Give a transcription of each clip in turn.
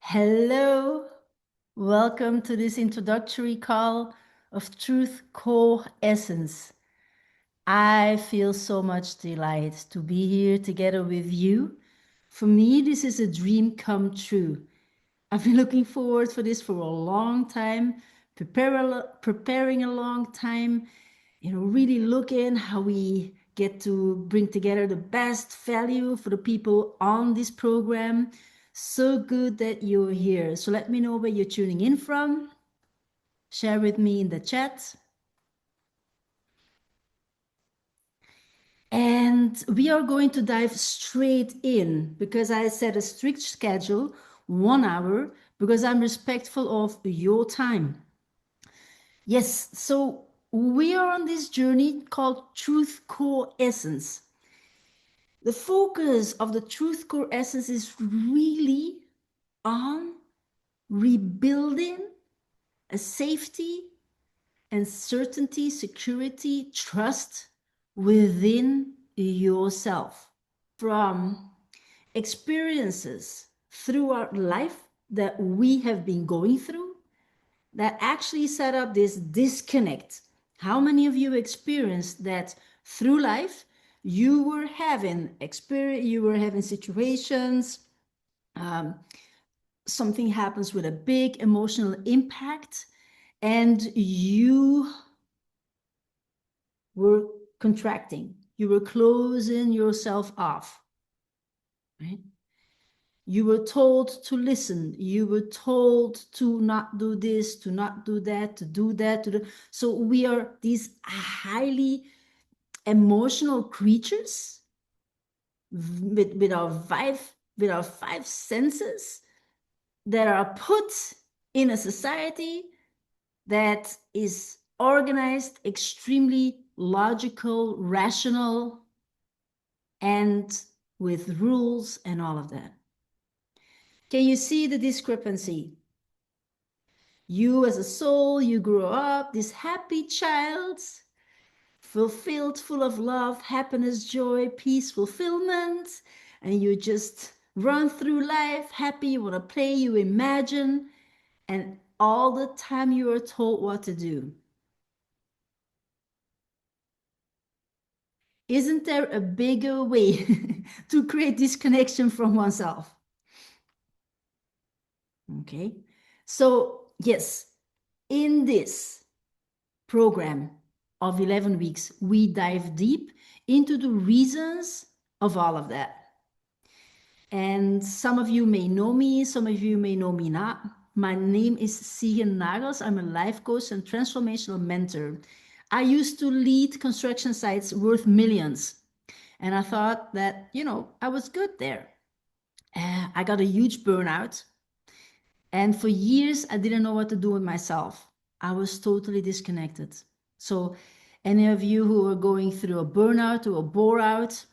Hello, welcome to this introductory call of Truth Core Essence. I feel so much delight to be here together with you. For me, this is a dream come true. I've been looking forward for this for a long time, preparing a long time, really looking how we get to bring together the best value for the people on this program. So good that you're here. So let me know where you're tuning in from. Share with me in the chat. And we are going to dive straight in because I set a strict schedule, 1 hour, because I'm respectful of your time. Yes, so we are on this journey called Truth Core Essence. The focus of the Truth Core Essence is really on rebuilding a safety and certainty, security, trust within yourself. From experiences throughout life that we have been going through that actually set up this disconnect. How many of you experienced that through life you were having situations, something happens with a big emotional impact, and you were contracting, you were closing yourself off, right? You were told to listen. You were told to not do this, to not do that, to do that. So we are these highly emotional creatures with our five senses that are put in a society that is organized, extremely logical, rational, and with rules and all of that. Can you see the discrepancy? You as a soul, you grew up this happy child, fulfilled, full of love, happiness, joy, peace, fulfillment, and you just run through life happy, you want to play, you imagine, and all the time you are told what to do. Isn't there a bigger way to create disconnection from oneself? Okay, so yes, in this program of 11 weeks, we dive deep into the reasons of all of that. And some of you may know me, some of you may know me not. My name is Sige Nagels. I'm a life coach and transformational mentor. I used to lead construction sites worth millions. And I thought that, I was good there. I got a huge burnout. And for years, I didn't know what to do with myself. I was totally disconnected. So, any of you who are going through a burnout or a bore out,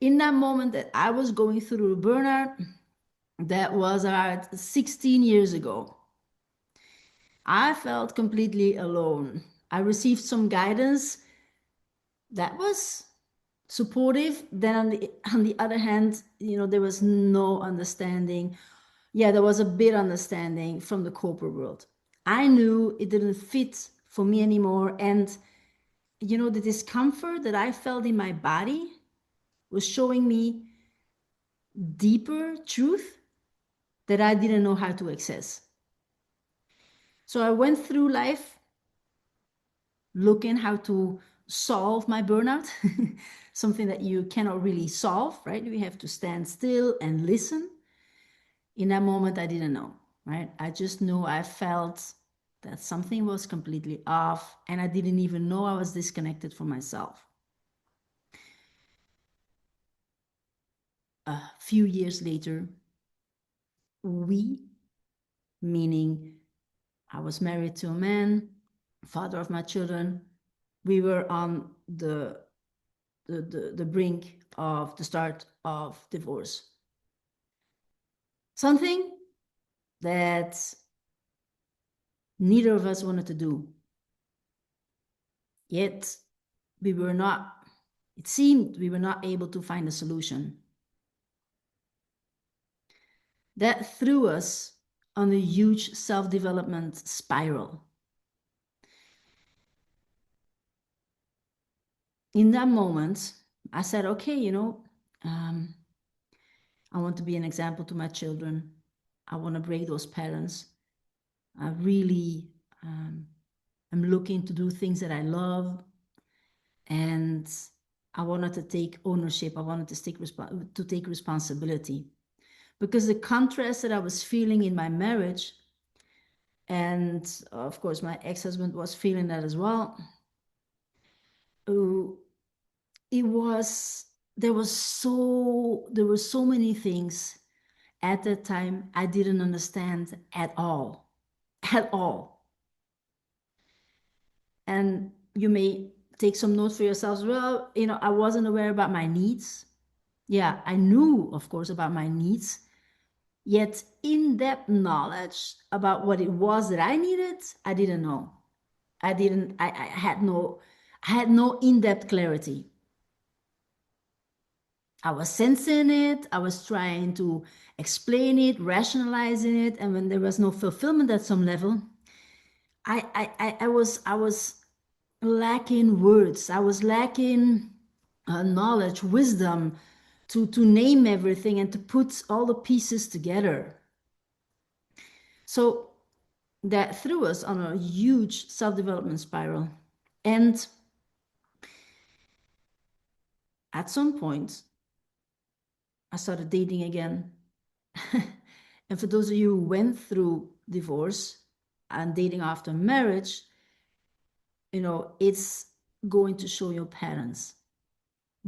in that moment that I was going through a burnout, that was about 16 years ago, I felt completely alone. I received some guidance that was supportive. Then on the other hand, there was no understanding. Yeah, there was a bit understanding from the corporate world. I knew it didn't fit for me anymore. And, the discomfort that I felt in my body was showing me deeper truth that I didn't know how to access. So I went through life looking how to solve my burnout, something that you cannot really solve, right? We have to stand still and listen. In that moment, I didn't know, right? I just knew I felt that something was completely off, and I didn't even know I was disconnected from myself. A few years later, we, meaning I was married to a man, father of my children, we were on the brink of the start of divorce. Something that neither of us wanted to do. Yet it seemed we were not able to find a solution. that threw us on a huge self-development spiral. In that moment, I said, okay, I want to be an example to my children. I want to break those patterns. I really am looking to do things that I love. And I wanted to take ownership. I wanted to take responsibility. Because the contrast that I was feeling in my marriage, and of course my ex-husband was feeling that as well, uh, it was there were so many things at that time I didn't understand at all. At all. And you may take some notes for yourselves. Well, I wasn't aware about my needs. Yeah, I knew, of course, about my needs. Yet in-depth knowledge about what it was that I needed, I didn't know. I had no in-depth clarity. I was sensing it, I was trying to explain it, rationalizing it, and when there was no fulfillment at some level, I was lacking words. I was lacking knowledge, wisdom to name everything and to put all the pieces together. So that threw us on a huge self-development spiral. And at some point, I started dating again. And for those of you who went through divorce and dating after marriage, it's going to show your patterns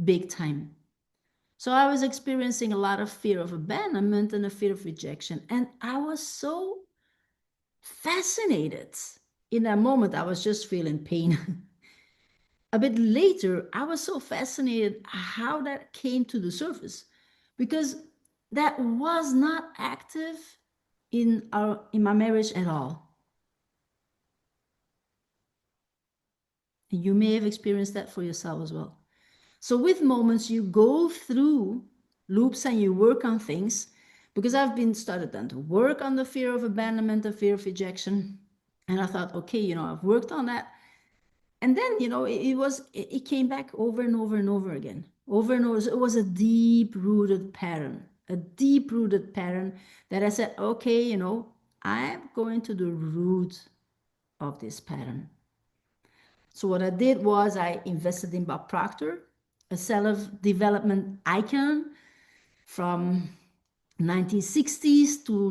big time. So I was experiencing a lot of fear of abandonment and a fear of rejection. And I was so fascinated. In that moment, I was just feeling pain. A bit later, I was so fascinated how that came to the surface because that was not active in my marriage at all. And you may have experienced that for yourself as well. So with moments, you go through loops and you work on things because I've been started then to work on the fear of abandonment, the fear of rejection. And I thought, okay, I've worked on that. And then, it came back over and over and over again, over and over. So it was a deep rooted pattern, that I said, okay, I'm going to the root of this pattern. So what I did was I invested in Bob Proctor, a self-development icon from 1960s to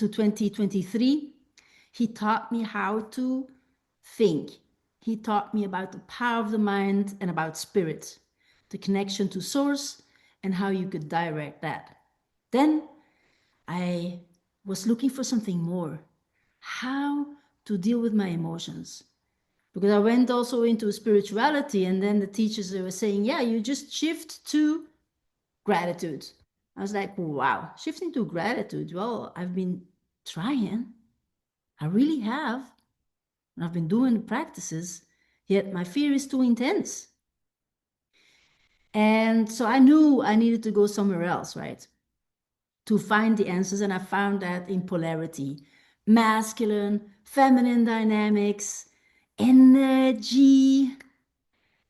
2023. He taught me how to think. He taught me about the power of the mind and about spirit, the connection to source, and how you could direct that. Then I was looking for something more. How to deal with my emotions. Because I went also into spirituality, and then the teachers were saying, yeah, you just shift to gratitude. I was like, wow, shifting to gratitude. Well, I've been trying. I really have. And I've been doing the practices, yet my fear is too intense. And so I knew I needed to go somewhere else, right? To find the answers. And I found that in polarity, masculine, feminine dynamics, energy.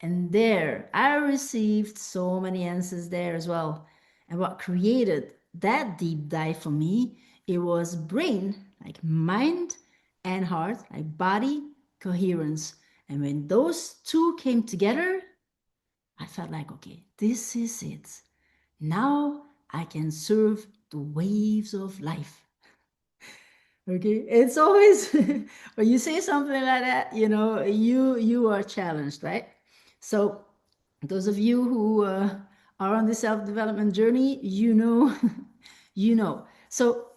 And there, I received so many answers there as well. And what created that deep dive for me, it was brain, like mind, and heart, like body, coherence. And when those two came together, I felt like, okay, this is it. Now I can surf the waves of life. Okay, it's always when you say something like that, you are challenged, right? So those of you who are on the self-development journey, you know. So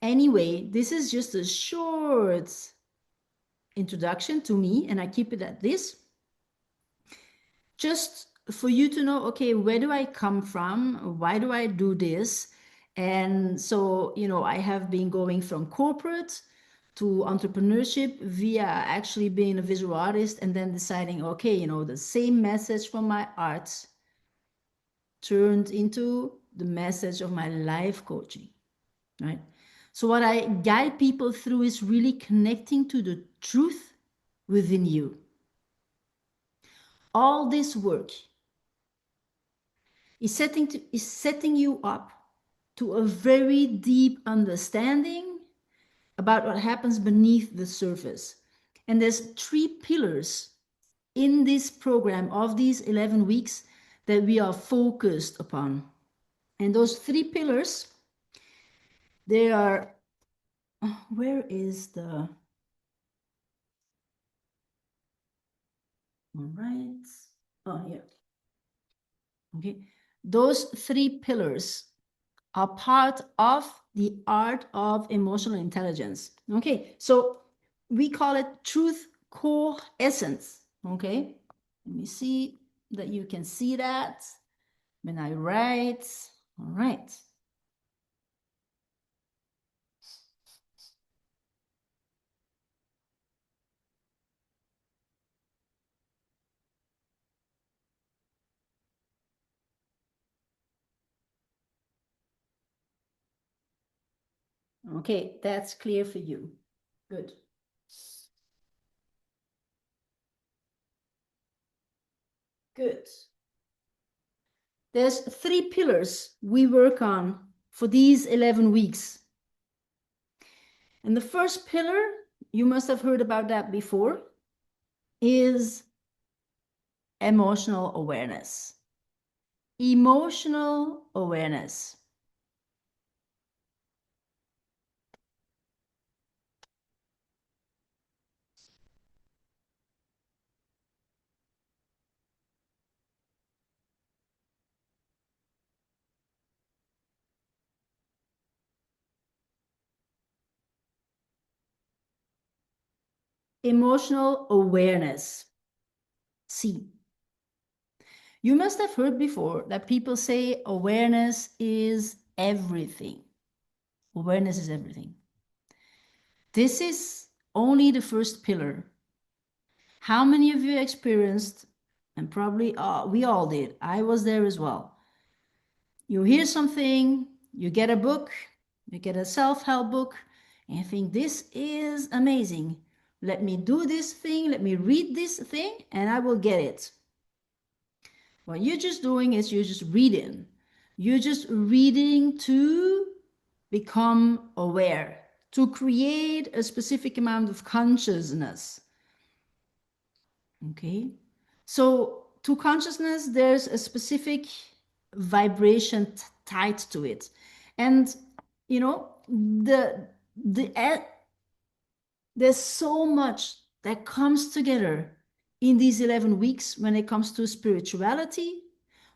anyway, this is just a short introduction to me, and I keep it at this. Just for you to know, okay, where do I come from? Why do I do this? And so, I have been going from corporate to entrepreneurship via actually being a visual artist and then deciding, okay, the same message from my art turned into the message of my life coaching. right? So what I guide people through is really connecting to the truth within you. All this work is setting you up to a very deep understanding about what happens beneath the surface. And there's 3 pillars in this program of these 11 weeks that we are focused upon. And those 3 pillars, they are, where is the, all right, oh, yeah, okay. Those 3 pillars are part of the art of emotional intelligence. Okay, so we call it truth core essence. Okay, let me see that you can see that when I write. All right. Okay, that's clear for you. Good. Good. There's 3 pillars we work on for these 11 weeks. And the first pillar, you must have heard about that before, is emotional awareness. Emotional awareness. Emotional awareness. See, you must have heard before that people say awareness is everything. Awareness is everything. This is only the first pillar. How many of you experienced, and probably we all did, I was there as well. You hear something, you get a book, you get a self-help book, and you think, this is amazing. Let me do this thing, let me read this thing, and I will get it. What you're just doing is you're just reading. You're just reading to become aware, to create a specific amount of consciousness. Okay, so to consciousness, there's a specific vibration tied to it. And, you know, there's so much that comes together in these 11 weeks when it comes to spirituality,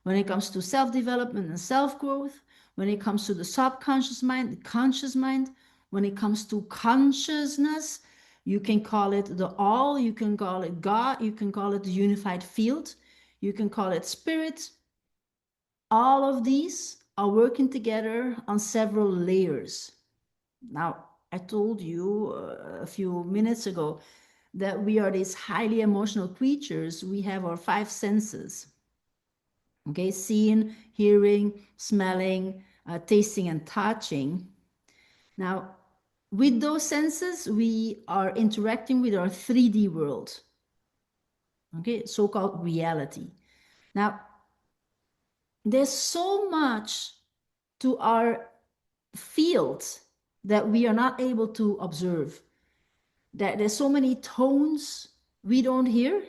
when it comes to self-development and self-growth, when it comes to the subconscious mind, the conscious mind, when it comes to consciousness. You can call it the all, you can call it God, you can call it the unified field, you can call it spirit. All of these are working together on several layers. Now, I told you a few minutes ago that we are these highly emotional creatures. We have our 5 senses. Okay, seeing, hearing, smelling, tasting, and touching. Now, with those senses, we are interacting with our 3D world. Okay, so-called reality. Now, there's so much to our field that we are not able to observe. There's so many tones we don't hear.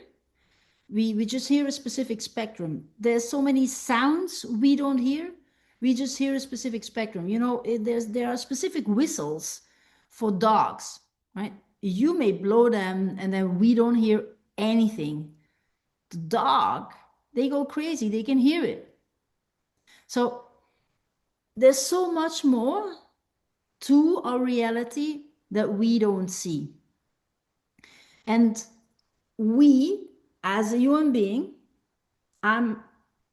We just hear a specific spectrum. There's so many sounds we don't hear. We just hear a specific spectrum. You know, there are specific whistles for dogs, right? You may blow them and then we don't hear anything. The dog, they go crazy. They can hear it. So there's so much more to our reality that we don't see. And we, as a human being, I'm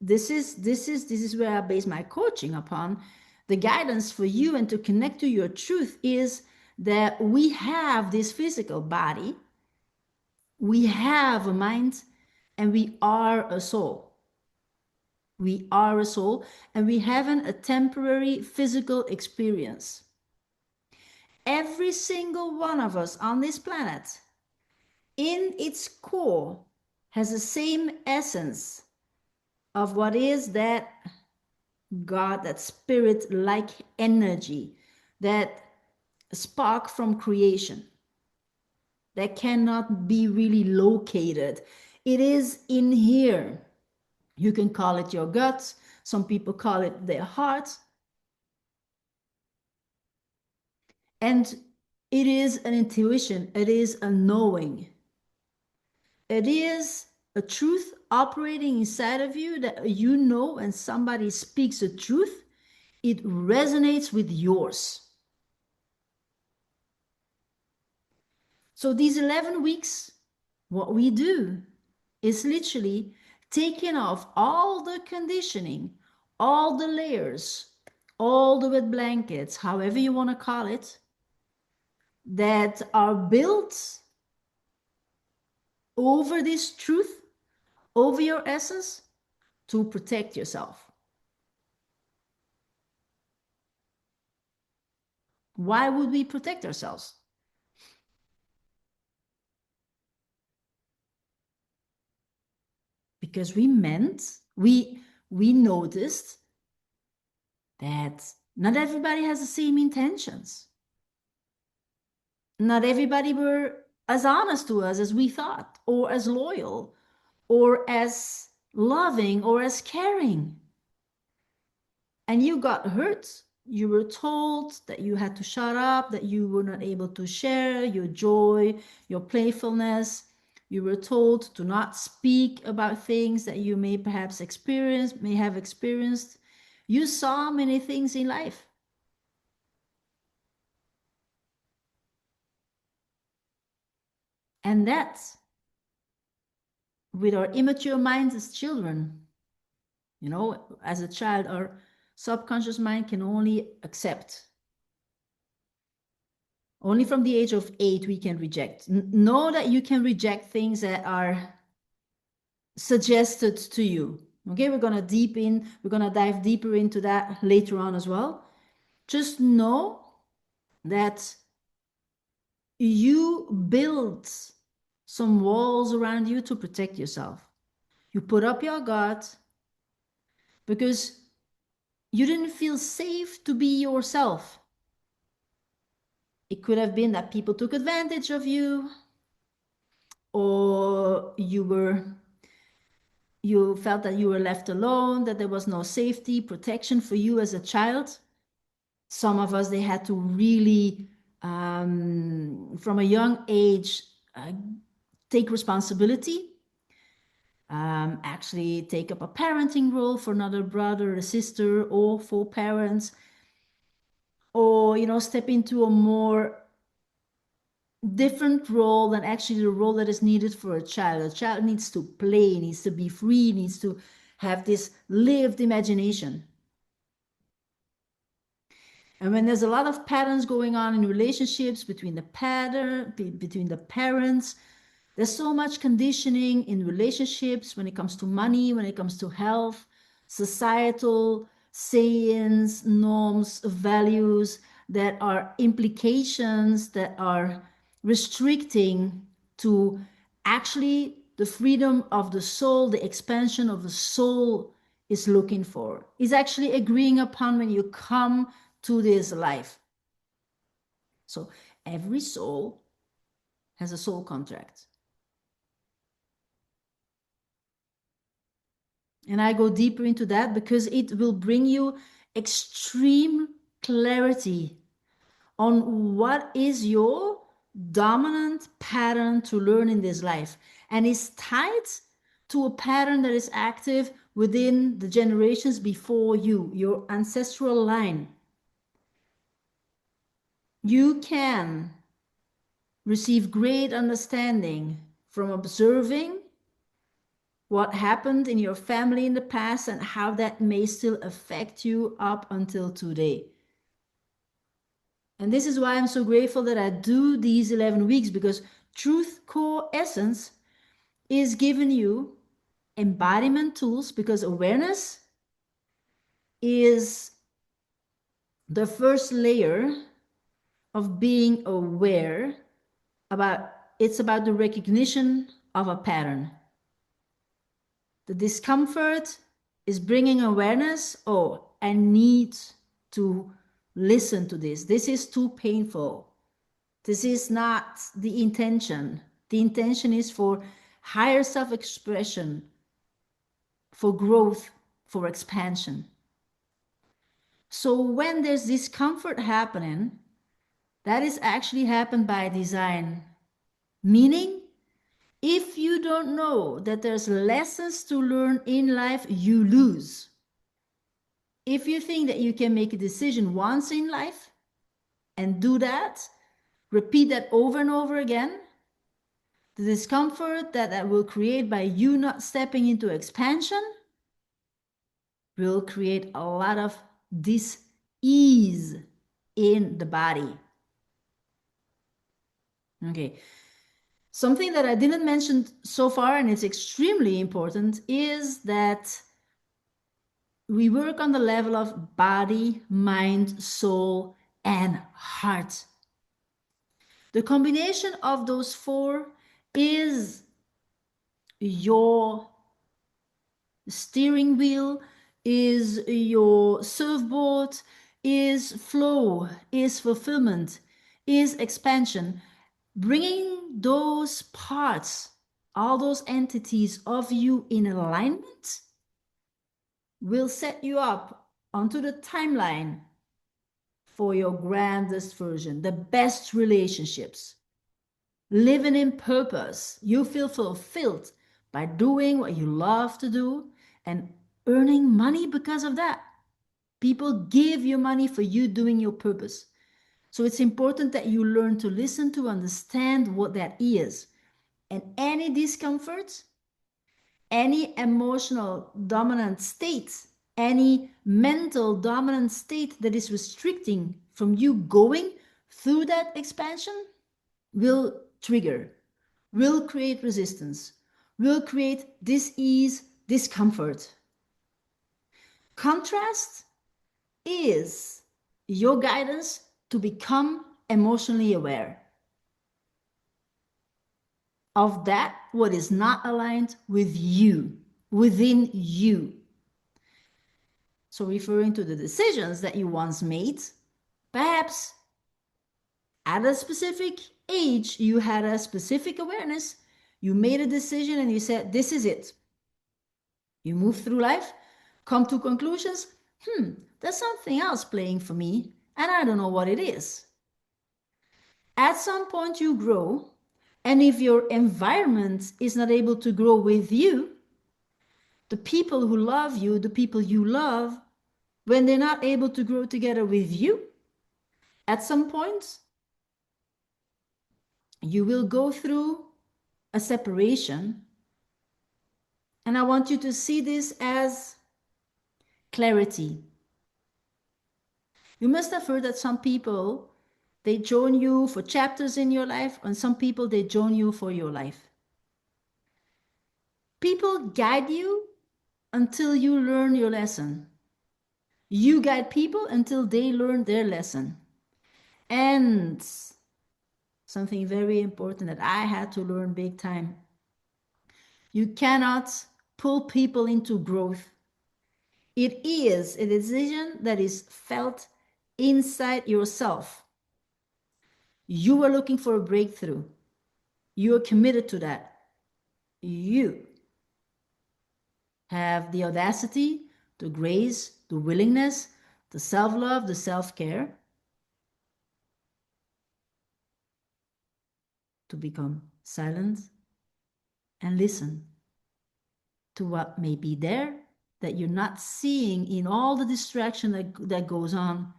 this is where I base my coaching upon. The guidance for you and to connect to your truth is that we have this physical body, we have a mind, and we are a soul. We are a soul, and we have a temporary physical experience. every single one of us on this planet, in its core, has the same essence of what is that God, that spirit like energy, that spark from creation that cannot be really located. It is in here. You can call it your gut. Some people call it their heart. And it is an intuition. It is a knowing. It is a truth operating inside of you that you know when somebody speaks the truth, it resonates with yours. So these 11 weeks, what we do is literally taking off all the conditioning, all the layers, all the wet blankets, however you want to call it, that are built over this truth, over your essence, to protect yourself. Why would we protect ourselves? Because we noticed that not everybody has the same intentions. Not everybody were as honest to us as we thought, or as loyal, or as loving, or as caring. And you got hurt. You were told that you had to shut up, that you were not able to share your joy, your playfulness. You were told to not speak about things that you may perhaps experience, may have experienced. You saw many things in life. And that's with our immature minds as children. You know, as a child, our subconscious mind can only accept. Only from the age of 8 we can reject. Know that you can reject things that are suggested to you. Okay, we're gonna dive deeper into that later on as well. Just know that you build some walls around you to protect yourself. You put up your guard because you didn't feel safe to be yourself. It could have been that people took advantage of you, or you felt that you were left alone, that there was no safety, protection for you as a child. Some of us, they had to really, from a young age, take responsibility, actually take up a parenting role for another brother or sister, or for parents, or, you know, step into a more different role than actually the role that is needed for a child. A child needs to play, needs to be free, needs to have this lived imagination. And when there's a lot of patterns going on in relationships between between the parents, there's so much conditioning in relationships when it comes to money, when it comes to health, societal sayings, norms, values that are implications that are restricting to actually the freedom of the soul, the expansion of the soul is looking for, is actually agreeing upon when you come to this life. So every soul has a soul contract. And I go deeper into that because it will bring you extreme clarity on what is your dominant pattern to learn in this life. And is tied to a pattern that is active within the generations before you, your ancestral line. You can receive great understanding from observing what happened in your family in the past and how that may still affect you up until today. And this is why I'm so grateful that I do these 11 weeks, because Truth Core Essence is giving you embodiment tools, because awareness is the first layer of being aware it's about the recognition of a pattern. The discomfort is bringing awareness. Oh, I need to listen to this. This is too painful. This is not the intention. The intention is for higher self-expression, for growth, for expansion. So when there's discomfort happening, that is actually happened by design. Meaning, if you don't know that there's lessons to learn in life, you lose. If you think that you can make a decision once in life and do that, repeat that over and over again, the discomfort that will create by you not stepping into expansion will create a lot of dis-ease in the body. Okay. Something that I didn't mention so far, and it's extremely important, is that we work on the level of body, mind, soul, and heart. The combination of those four is your steering wheel, is your surfboard, is flow, is fulfillment, is expansion. Bringing those parts, all those entities of you in alignment will set you up onto the timeline for your grandest version, the best relationships. Living in purpose. You feel fulfilled by doing what you love to do and earning money because of that. People give you money for you doing your purpose. So it's important that you learn to listen to understand what that is. And any discomfort, any emotional dominant state, any mental dominant state that is restricting from you going through that expansion will trigger, will create resistance, will create dis-ease, discomfort. Contrast is your guidance to become emotionally aware of that what is not aligned with you, within you. So referring to the decisions that you once made, perhaps at a specific age, you had a specific awareness, you made a decision and you said, this is it. You move through life, come to conclusions, there's something else playing for me, and I don't know what it is. At some point you grow, and if your environment is not able to grow with you, the people who love you, the people you love, when they're not able to grow together with you, at some point, you will go through a separation. And I want you to see this as clarity. You must have heard that some people, they join you for chapters in your life, and some people, they join you for your life. People guide you until you learn your lesson. You guide people until they learn their lesson. And something very important that I had to learn big time. You cannot pull people into growth. It is a decision that is felt inside yourself. You are looking for a breakthrough. You are committed to that. You have the audacity, the grace, the willingness, the self-love, the self-care to become silent and listen to what may be there that you're not seeing in all the distraction that goes on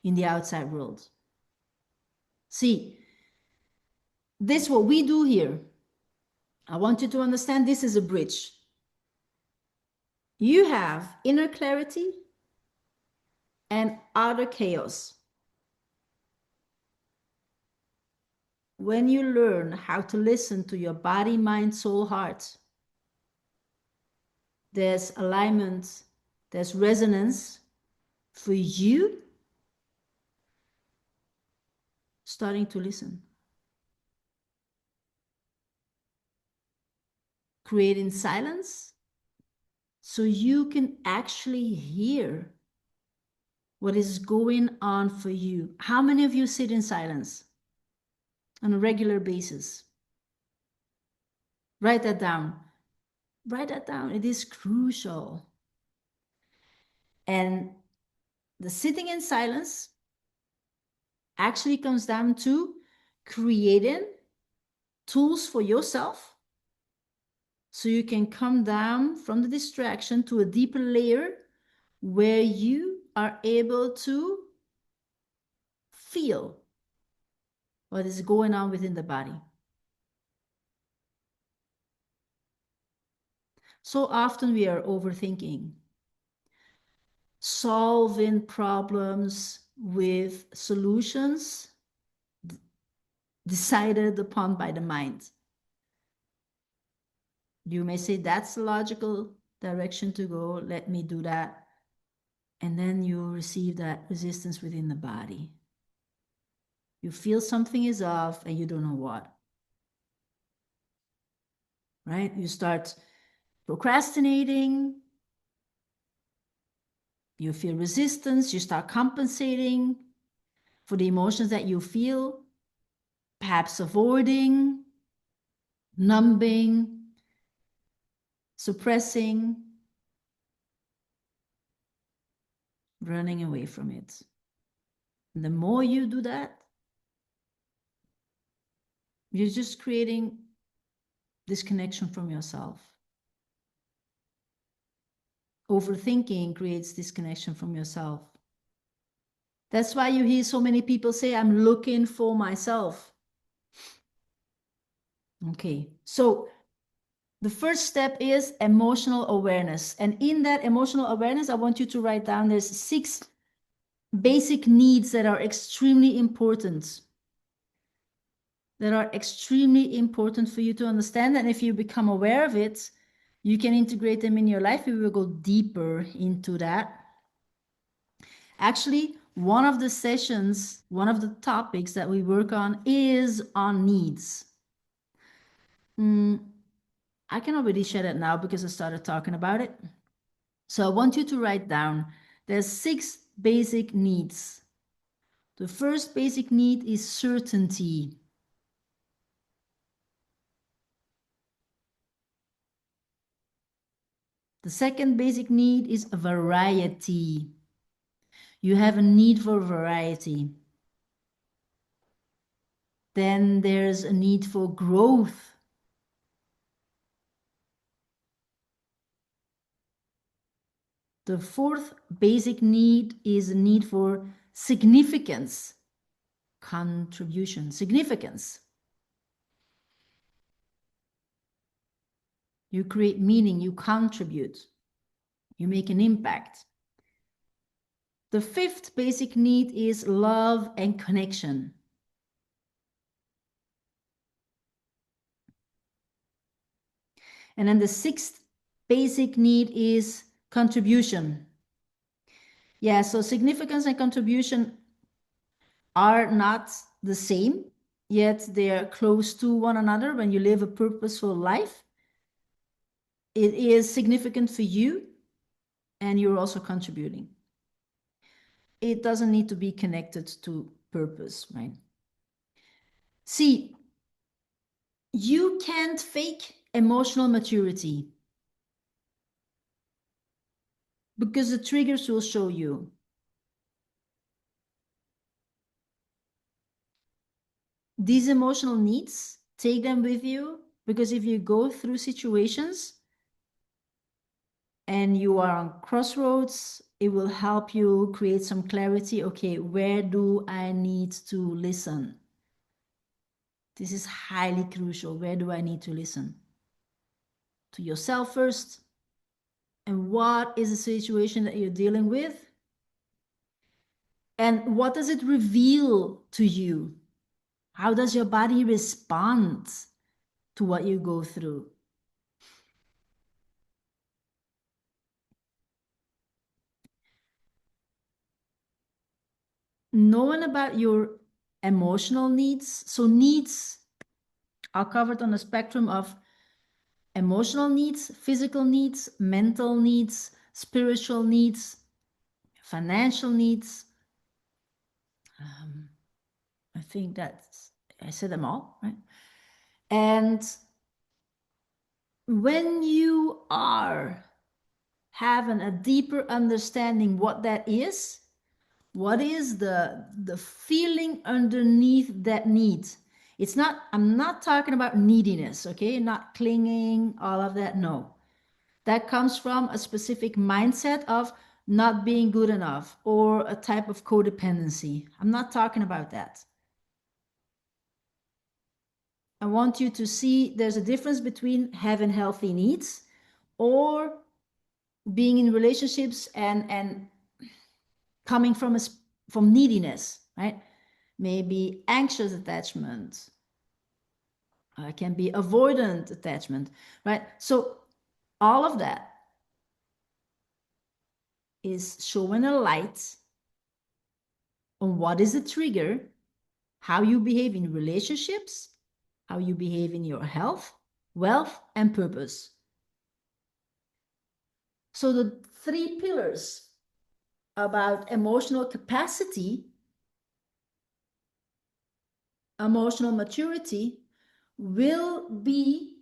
in the outside world. See, this what we do here. I want you to understand this is a bridge. You have inner clarity and outer chaos. When you learn how to listen to your body, mind, soul, heart, there's alignment, there's resonance for you. starting to listen, creating silence so you can actually hear what is going on for you. How many of you sit in silence on a regular basis? Write that down. Write that down. It is crucial. And the sitting in silence actually comes down to creating tools for yourself so you can come down from the distraction to a deeper layer where you are able to feel what is going on within the body. So often we are overthinking, solving problems with solutions decided upon by the mind. You may say, that's the logical direction to go. Let me do that. And then you receive that resistance within the body. You feel something is off and you don't know what. Right? You start procrastinating. You feel resistance. You start compensating for the emotions that you feel, perhaps avoiding, numbing, suppressing, running away from it. And the more you do that, you're just creating disconnection from yourself. Overthinking creates disconnection from yourself. That's why you hear so many people say, I'm looking for myself. Okay, so the first step is emotional awareness. And in that emotional awareness, I want you to write down there's 6 basic needs that are extremely important. That are extremely important for you to understand. And if you become aware of it, you can integrate them in your life. We will go deeper into that. Actually, one of the sessions, one of the topics that we work on is on needs. I can already share that now because I started talking about it. So I want you to write down, there's 6 basic needs. The first basic need is certainty. The second basic need is variety. You have a need for variety. Then there's a need for growth. The fourth basic need is a need for significance, contribution, significance. You create meaning, you contribute, you make an impact. The fifth basic need is love and connection. And then the sixth basic need is contribution. Yeah, so significance and contribution are not the same, yet they're close to one another. When you live a purposeful life, it is significant for you and you're also contributing. It doesn't need to be connected to purpose, right? See, you can't fake emotional maturity because the triggers will show you. These emotional needs, take them with you, because if you go through situations and you are on crossroads, it will help you create some clarity. Okay, where do I need to listen? This is highly crucial. Where do I need to listen? To yourself first. And what is the situation that you're dealing with? And what does it reveal to you? How does your body respond to what you go through? Knowing about your emotional needs. So needs are covered on the spectrum of emotional needs, physical needs, mental needs, spiritual needs, financial needs. I think I said them all, right? And when you are having a deeper understanding what is the feeling underneath that need? It's not, I'm not talking about neediness, okay? Not clinging, all of that, no. That comes from a specific mindset of not being good enough or a type of codependency. I'm not talking about that. I want you to see there's a difference between having healthy needs or being in relationships and coming from neediness, right? Maybe anxious attachment, can be avoidant attachment, right? So all of that is showing a light on what is the trigger, how you behave in relationships, how you behave in your health, wealth, and purpose. So the three pillars about emotional capacity, emotional maturity, will be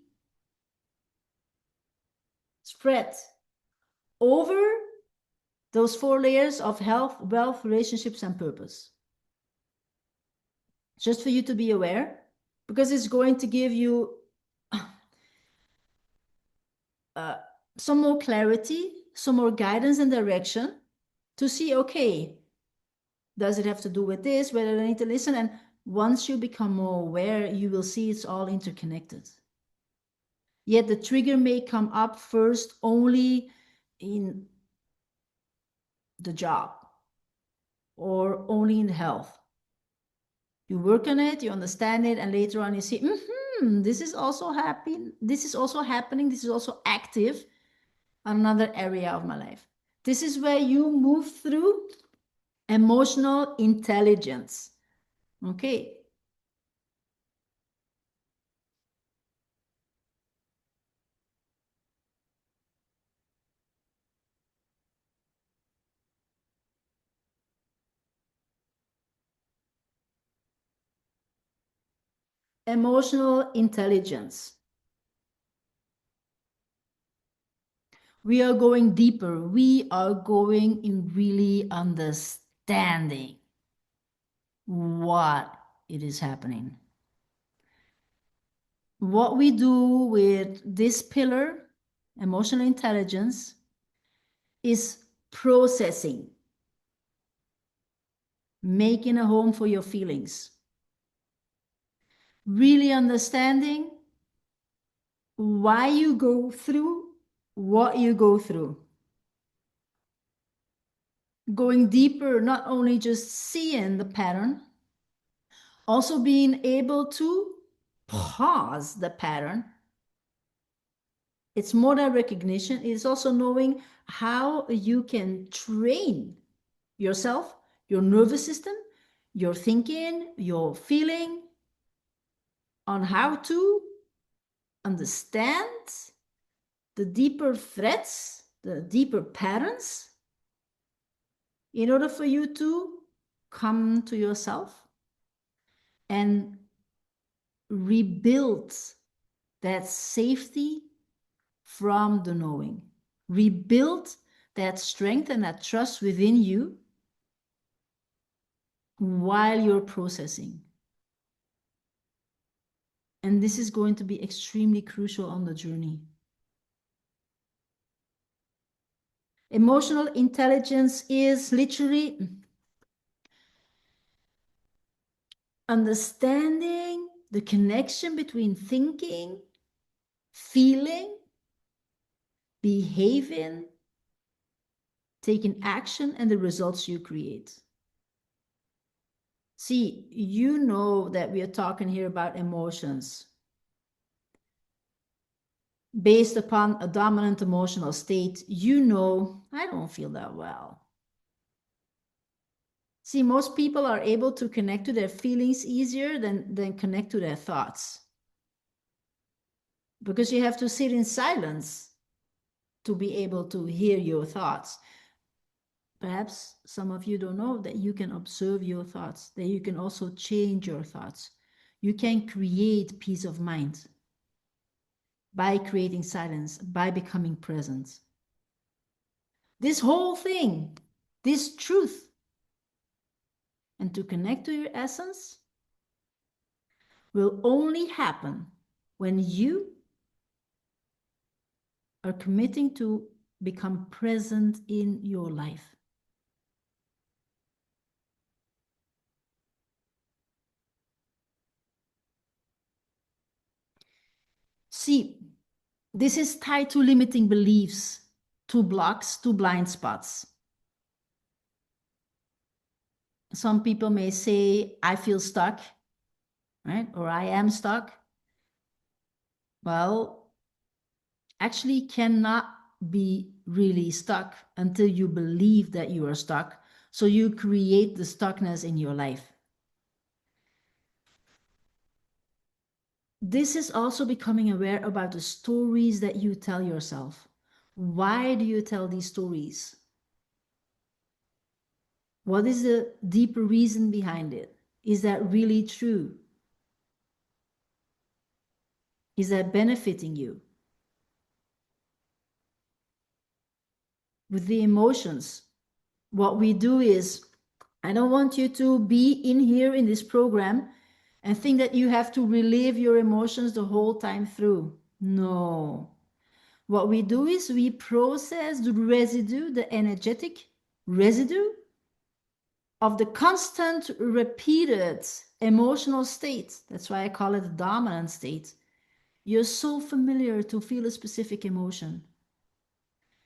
spread over those four layers of health, wealth, relationships, and purpose. Just for you to be aware, because it's going to give you some more clarity, some more guidance and direction to see, okay, does it have to do with this? Whether I need to listen? And once you become more aware, you will see it's all interconnected. Yet the trigger may come up first only in the job or only in health. You work on it, you understand it, and later on you see, this is also happening, this is also happening, this is also active on another area of my life. This is where you move through emotional intelligence. Okay. Emotional intelligence. We are going deeper. We are going in really understanding what it is happening. What we do with this pillar, emotional intelligence, is processing, making a home for your feelings, really understanding why you go through what you go through. Going deeper, not only just seeing the pattern, also being able to pause the pattern. It's more than recognition, it's also knowing how you can train yourself, your nervous system, your thinking, your feeling, on how to understand the deeper threats, the deeper patterns, in order for you to come to yourself and rebuild that safety from the knowing. Rebuild that strength and that trust within you while you're processing. And this is going to be extremely crucial on the journey. Emotional intelligence is literally understanding the connection between thinking, feeling, behaving, taking action, and the results you create. See, you know that we are talking here about emotions based upon a dominant emotional state. You know, I don't feel that well. See, most people are able to connect to their feelings easier than connect to their thoughts. Because you have to sit in silence to be able to hear your thoughts. Perhaps some of you don't know that you can observe your thoughts, that you can also change your thoughts. You can create peace of mind by creating silence, by becoming present. This whole thing, this truth, and to connect to your essence will only happen when you are committing to become present in your life. See, this is tied to limiting beliefs, to blocks, to blind spots. Some people may say, I feel stuck, right? Or I am stuck. Well, actually cannot be really stuck until you believe that you are stuck. So you create the stuckness in your life. This is also becoming aware about the stories that you tell yourself. Why do you tell these stories? What is the deeper reason behind it? Is that really true? Is that benefiting you? With the emotions, what we do is, I don't want you to be in here in this program and think that you have to relive your emotions the whole time through. No. What we do is we process the residue, the energetic residue of the constant repeated emotional state. That's why I call it a dominant state. You're so familiar to feel a specific emotion.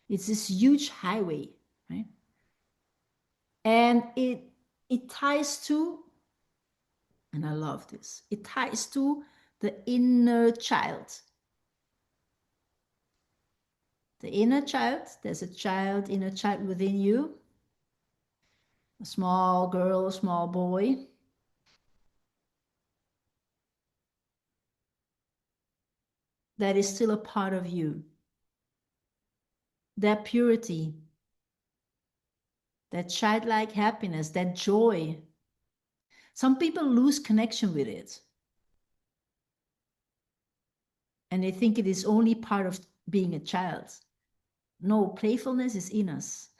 It's this huge highway, right? And it ties to, and I love this, it ties to the inner child. The inner child, there's a child, inner child within you, a small girl, a small boy, that is still a part of you. That purity, that childlike happiness, that joy. Some people lose connection with it. And they think it is only part of being a child. No, playfulness is in us.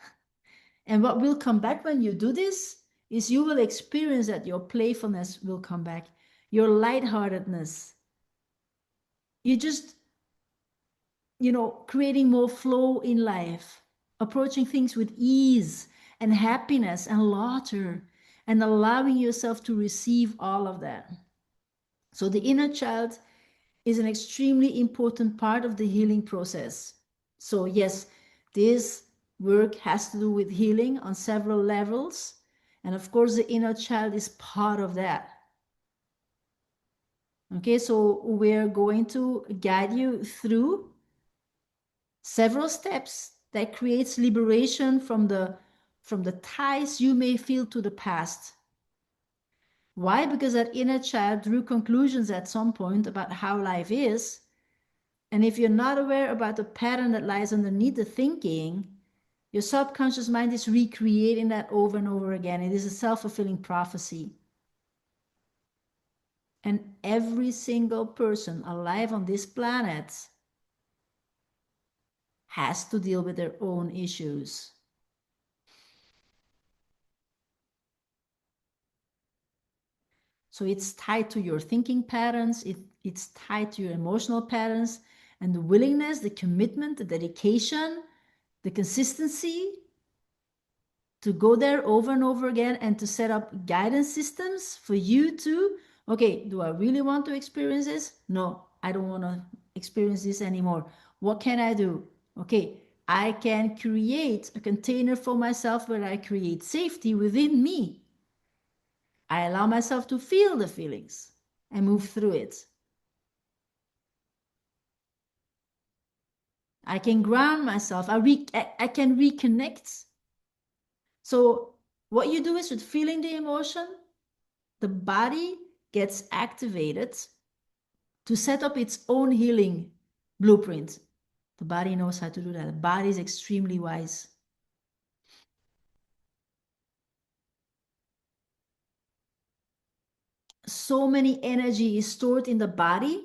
And what will come back when you do this is you will experience that your playfulness will come back, your lightheartedness. You just, creating more flow in life, approaching things with ease and happiness and laughter, and allowing yourself to receive all of that. So the inner child is an extremely important part of the healing process. So yes, this work has to do with healing on several levels. And of course, the inner child is part of that. Okay, so we're going to guide you through several steps that creates liberation from the ties you may feel to the past. Why? Because that inner child drew conclusions at some point about how life is. And if you're not aware about the pattern that lies underneath the thinking, your subconscious mind is recreating that over and over again. It is a self-fulfilling prophecy. And every single person alive on this planet has to deal with their own issues. So it's tied to your thinking patterns, it's tied to your emotional patterns, and the willingness, the commitment, the dedication, the consistency to go there over and over again and to set up guidance systems for you to, okay, do I really want to experience this? No, I don't want to experience this anymore. What can I do? Okay, I can create a container for myself where I create safety within me. I allow myself to feel the feelings and move through it. I can ground myself. I can reconnect. So What you do is with feeling the emotion, the body gets activated to set up its own healing blueprint. The body knows how to do that. The body is extremely wise. So many energy is stored in the body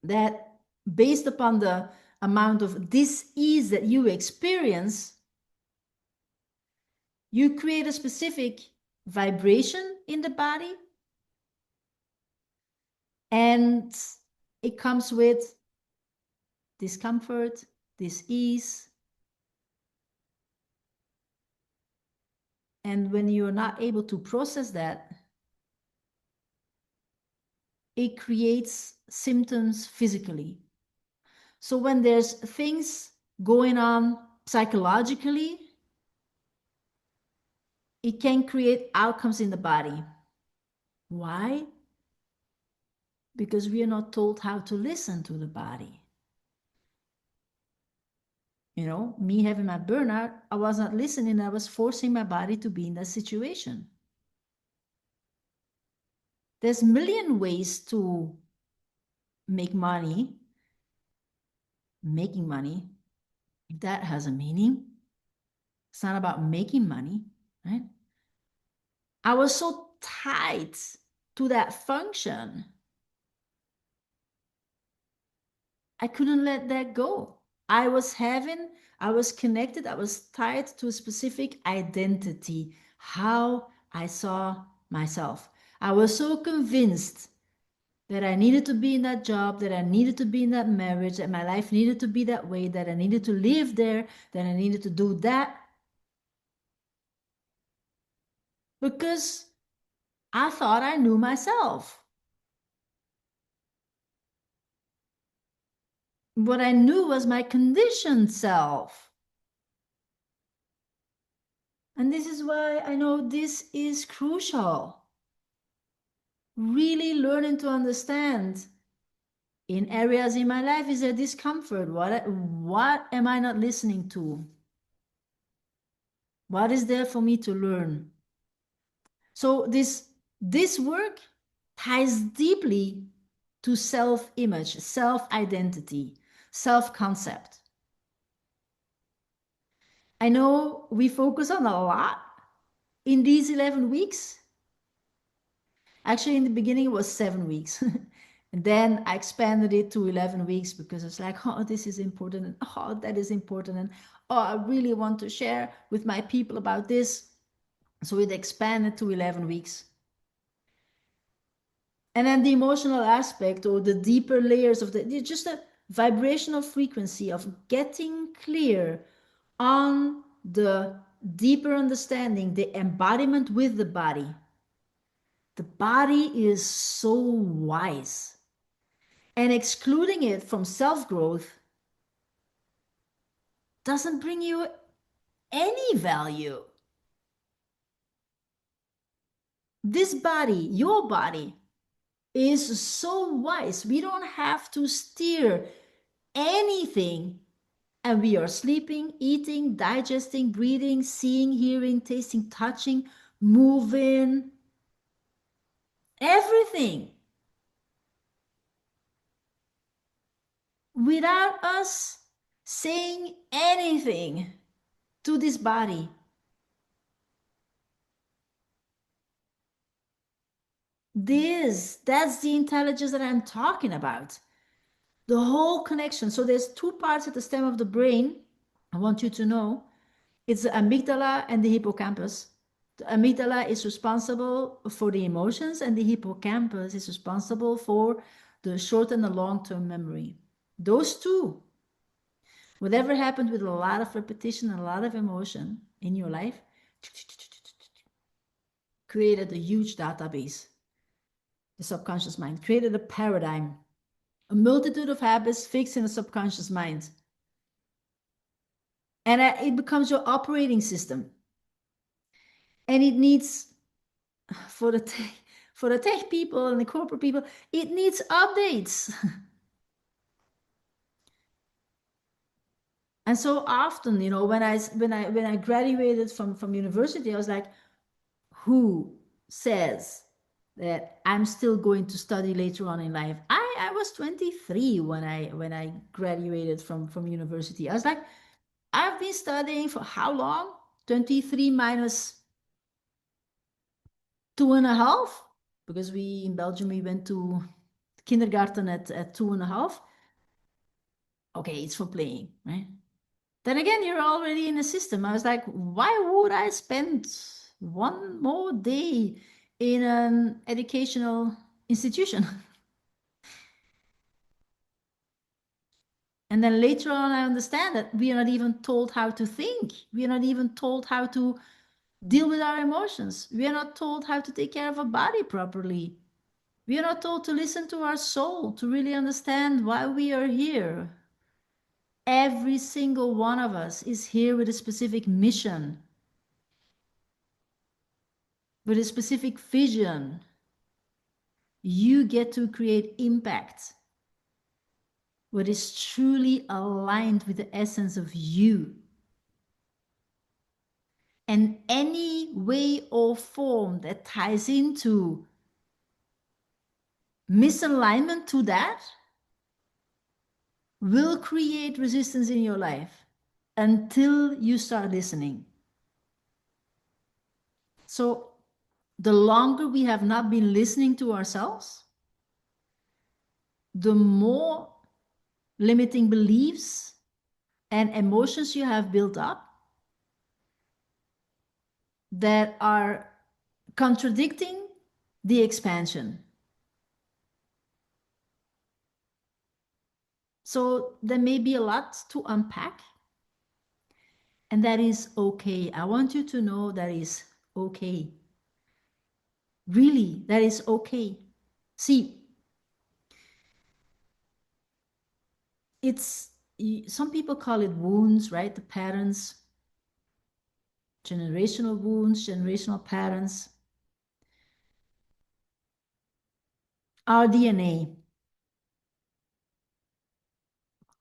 that based upon the amount of dis-ease that you experience, you create a specific vibration in the body, and it comes with discomfort, dis-ease. And when you're not able to process that, it creates symptoms physically. So when there's things going on psychologically, it can create outcomes in the body. Why? Because we are not told how to listen to the body. You know, me having my burnout, I was not listening. I was forcing my body to be in that situation. There's a million ways to make money. Making money, if that has a meaning, it's not about making money, right? I was so tied to that function. I couldn't let that go. I was connected, I was tied to a specific identity, how I saw myself. I was so convinced that I needed to be in that job, that I needed to be in that marriage, that my life needed to be that way, that I needed to live there, that I needed to do that. Because I thought I knew myself. What I knew was my conditioned self. And this is why I know this is crucial. Really learning to understand in areas in my life, is there discomfort? What am I not listening to? What is there for me to learn? So this work ties deeply to self-image, self-identity, self-concept. I know we focus on a lot in these 11 weeks. Actually, in the beginning, it was 7 weeks. And then I expanded it to 11 weeks because it's like, oh, this is important. And oh, that is important. And oh, I really want to share with my people about this. So it expanded to 11 weeks. And then the emotional aspect, or the deeper layers of just a vibrational frequency of getting clear on the deeper understanding, the embodiment with the body. The body is so wise, and excluding it from self-growth doesn't bring you any value. This body, your body, is so wise. We don't have to steer anything, and we are sleeping, eating, digesting, breathing, seeing, hearing, tasting, touching, moving, everything, without us saying anything to this body. That's the intelligence that I'm talking about. The whole connection. So there's two parts at the stem of the brain. I want you to know it's the amygdala and the hippocampus. The amygdala is responsible for the emotions, and the hippocampus is responsible for the short and the long-term memory. Those two, whatever happened with a lot of repetition and a lot of emotion in your life, created a huge database. The subconscious mind created a paradigm, a multitude of habits fixed in the subconscious mind. And it becomes your operating system. And it needs, for the tech people and the corporate people, it needs updates. And so often, when I graduated from university, I was like, who says that I'm still going to study later on in life? I was 23 when I graduated from university. I was like, I've been studying for how long? 23 minus 2.5, because we in Belgium we went to kindergarten at 2.5. Okay, it's for playing, right? Then again, you're already in a system. I was like, why would I spend one more day in an educational institution? And then later on, I understand that we are not even told how to think. We are not even told how to deal with our emotions. We are not told how to take care of our body properly. We are not told to listen to our soul, to really understand why we are here. Every single one of us is here with a specific mission, with a specific vision. You get to create impact, what is truly aligned with the essence of you. And any way or form that ties into misalignment to that will create resistance in your life until you start listening. So, the longer we have not been listening to ourselves, the more limiting beliefs and emotions you have built up that are contradicting the expansion. So there may be a lot to unpack, and that is okay. I want you to know that is okay. Really, that is okay. See, it's some people call it wounds, right? The patterns, generational wounds, generational patterns. Our DNA,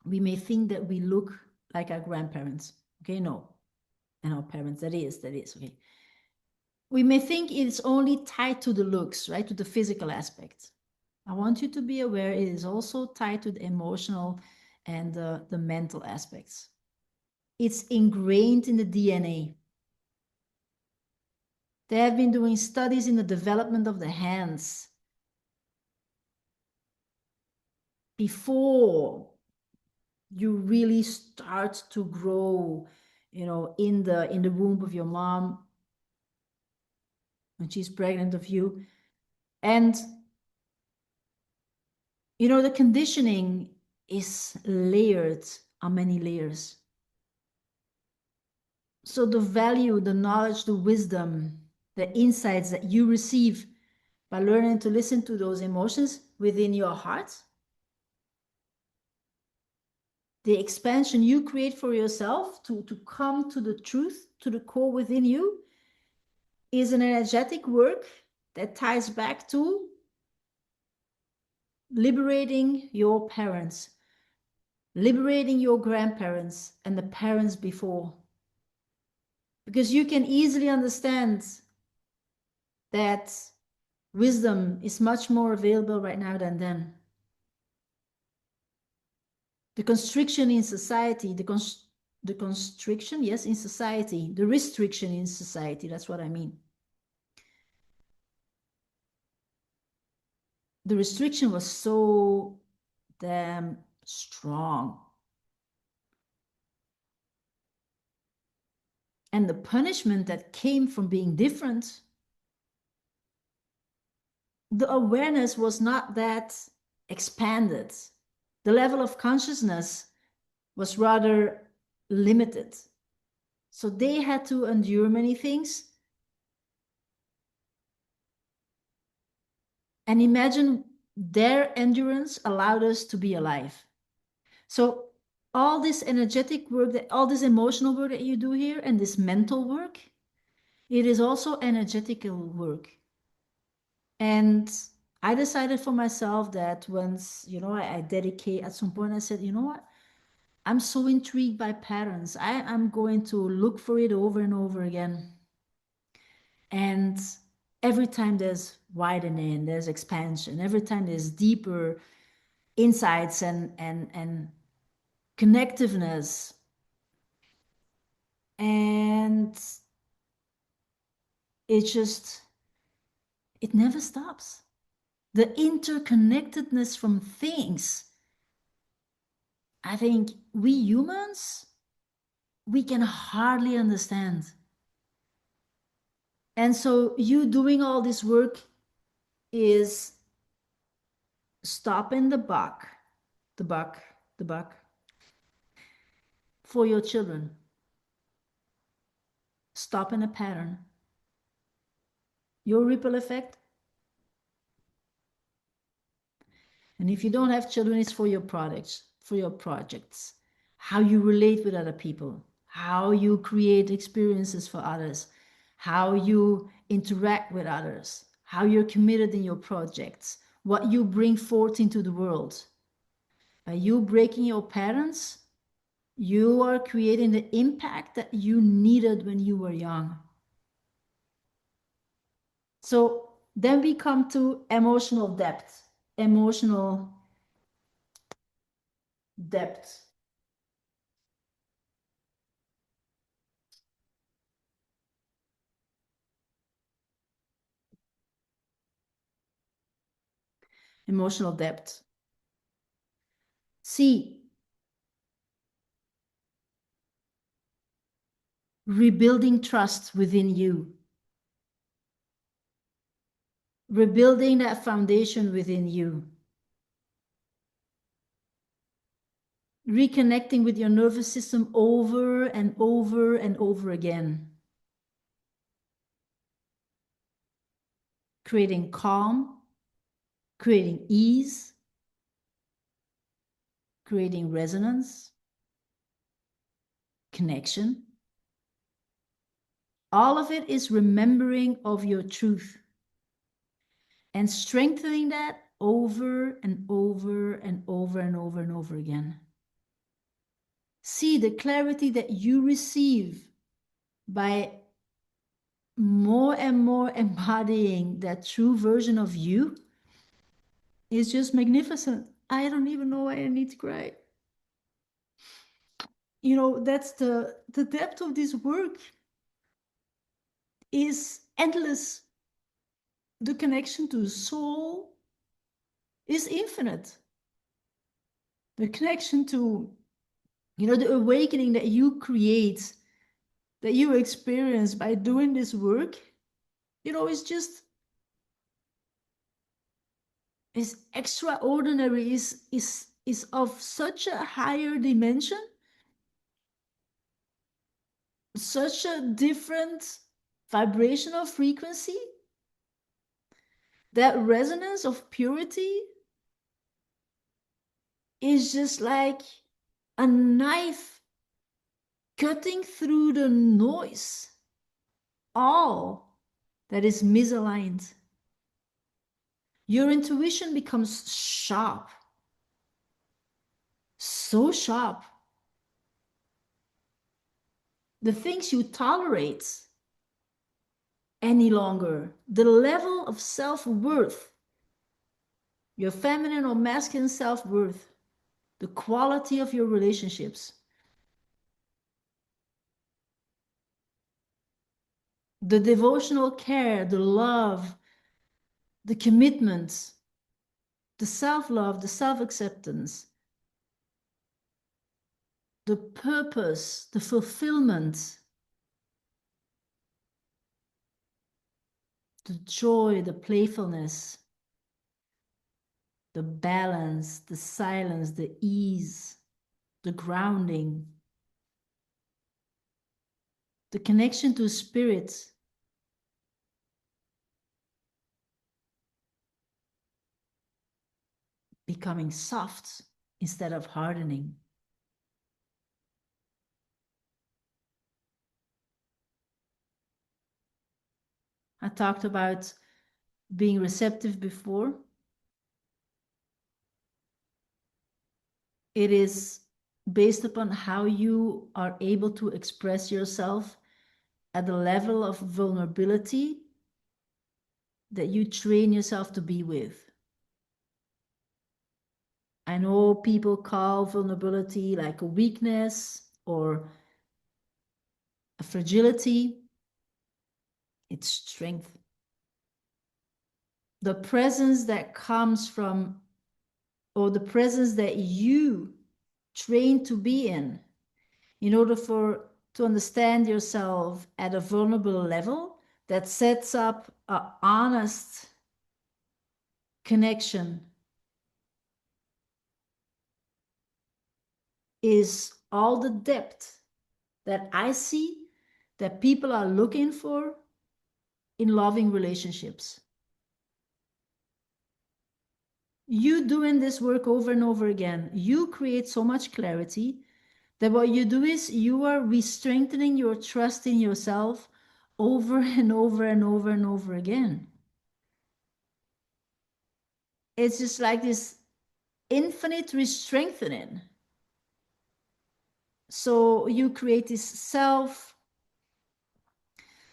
we may think that we look like our grandparents. Okay, no. And our parents, that is, okay. We may think it's only tied to the looks, right? To the physical aspect. I want you to be aware it is also tied to the emotional and the mental aspects. It's ingrained in the DNA. They have been doing studies in the development of the hands before you really start to grow, in the womb of your mom when she's pregnant of you. And the conditioning is layered on many layers. So the value, the knowledge, the wisdom, the insights that you receive by learning to listen to those emotions within your heart, the expansion you create for yourself to come to the truth, to the core within you, is an energetic work that ties back to liberating your parents, liberating your grandparents and the parents before. Because you can easily understand that wisdom is much more available right now than then. The constriction in society, the constriction, yes, in society, the restriction in society, that's what I mean. The restriction was so damn strong. And the punishment that came from being different, the awareness was not that expanded. The level of consciousness was rather limited. So they had to endure many things. And imagine their endurance allowed us to be alive. So all this energetic work, all this emotional work that you do here and this mental work, it is also energetical work. And I decided for myself that once, I dedicate, at some point I said, you know what? I'm so intrigued by patterns. I'm going to look for it over and over again. And every time there's widening, there's expansion. Every time there's deeper insights and connectiveness. And it never stops. The interconnectedness from things. I think we humans, we can hardly understand. And so you doing all this work is stopping the buck, the buck for your children. Stopping a pattern. Your ripple effect. And if you don't have children, it's for your products, for your projects, how you relate with other people, how you create experiences for others, how you interact with others, how you're committed in your projects, what you bring forth into the world. By you breaking your patterns, you are creating the impact that you needed when you were young. So then we come to emotional depth. Emotional depth. Emotional depth. See, rebuilding trust within you, rebuilding that foundation within you, reconnecting with your nervous system over and over and over again, creating calm, creating ease, creating resonance, connection. All of it is remembering of your truth and strengthening that over and over and over and over and over again. See the clarity that you receive by more and more embodying that true version of you is just magnificent. I don't even know why I need to cry. You know, that's the depth of this work is endless. The connection to soul is infinite. The connection to, you know, the awakening that you create, that you experience by doing this work, you know, is extraordinary, is of such a higher dimension, such a different vibrational frequency. That resonance of purity is just like a knife cutting through the noise, all that is misaligned. Your intuition becomes sharp, so sharp. The things you tolerate any longer, the level of self-worth, your feminine or masculine self-worth, the quality of your relationships, the devotional care, the love, the commitment, the self-love, the self-acceptance, the purpose, the fulfillment, the joy, the playfulness, the balance, the silence, the ease, the grounding, the connection to spirit, becoming soft instead of hardening. I talked about being receptive before. It is based upon how you are able to express yourself at the level of vulnerability that you train yourself to be with. I know people call vulnerability like a weakness or a fragility. It's strength. The presence that comes from, or the presence that you train to be in order to understand yourself at a vulnerable level that sets up an honest connection, is all the depth that I see that people are looking for in loving relationships. You doing this work over and over again, you create so much clarity that what you do is you are re-strengthening your trust in yourself over and over and over and over again. It's just like this infinite re-strengthening. So you create this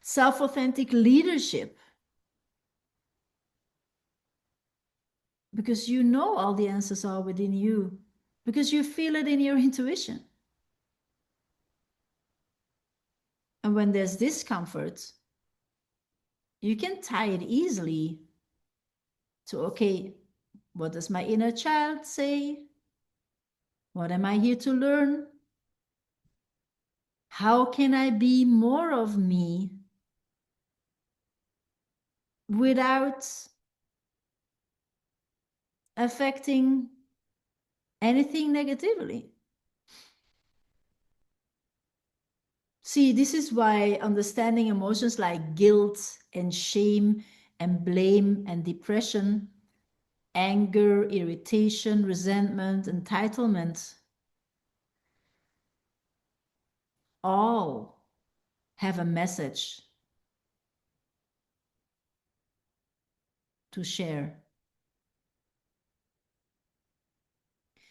self-authentic leadership because you know all the answers are within you, because you feel it in your intuition. And when there's discomfort, you can tie it easily to, okay, what does my inner child say? What am I here to learn? How can I be more of me without affecting anything negatively? See, this is why understanding emotions like guilt and shame and blame and depression, anger, irritation, resentment, entitlement, all have a message to share.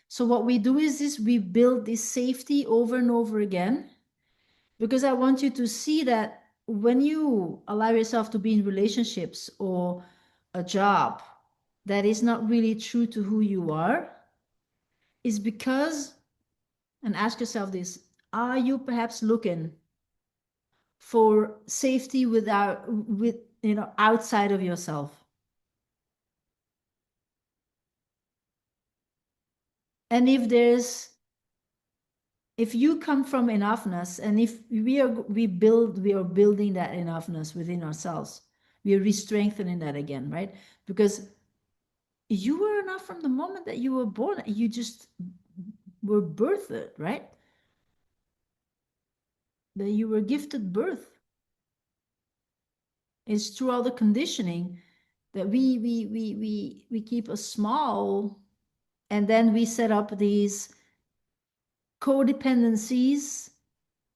So what we do is this, we build this safety over and over again, because I want you to see that when you allow yourself to be in relationships or a job that is not really true to who you are, is because, and ask yourself this, are you perhaps looking for safety outside of yourself? And if you come from enoughness, and if we are building that enoughness within ourselves, we are re-strengthening that again, right? Because you were enough from the moment that you were born. You just were birthed, right? That you were gifted birth. It's through all the conditioning that we keep us small, and then we set up these codependencies,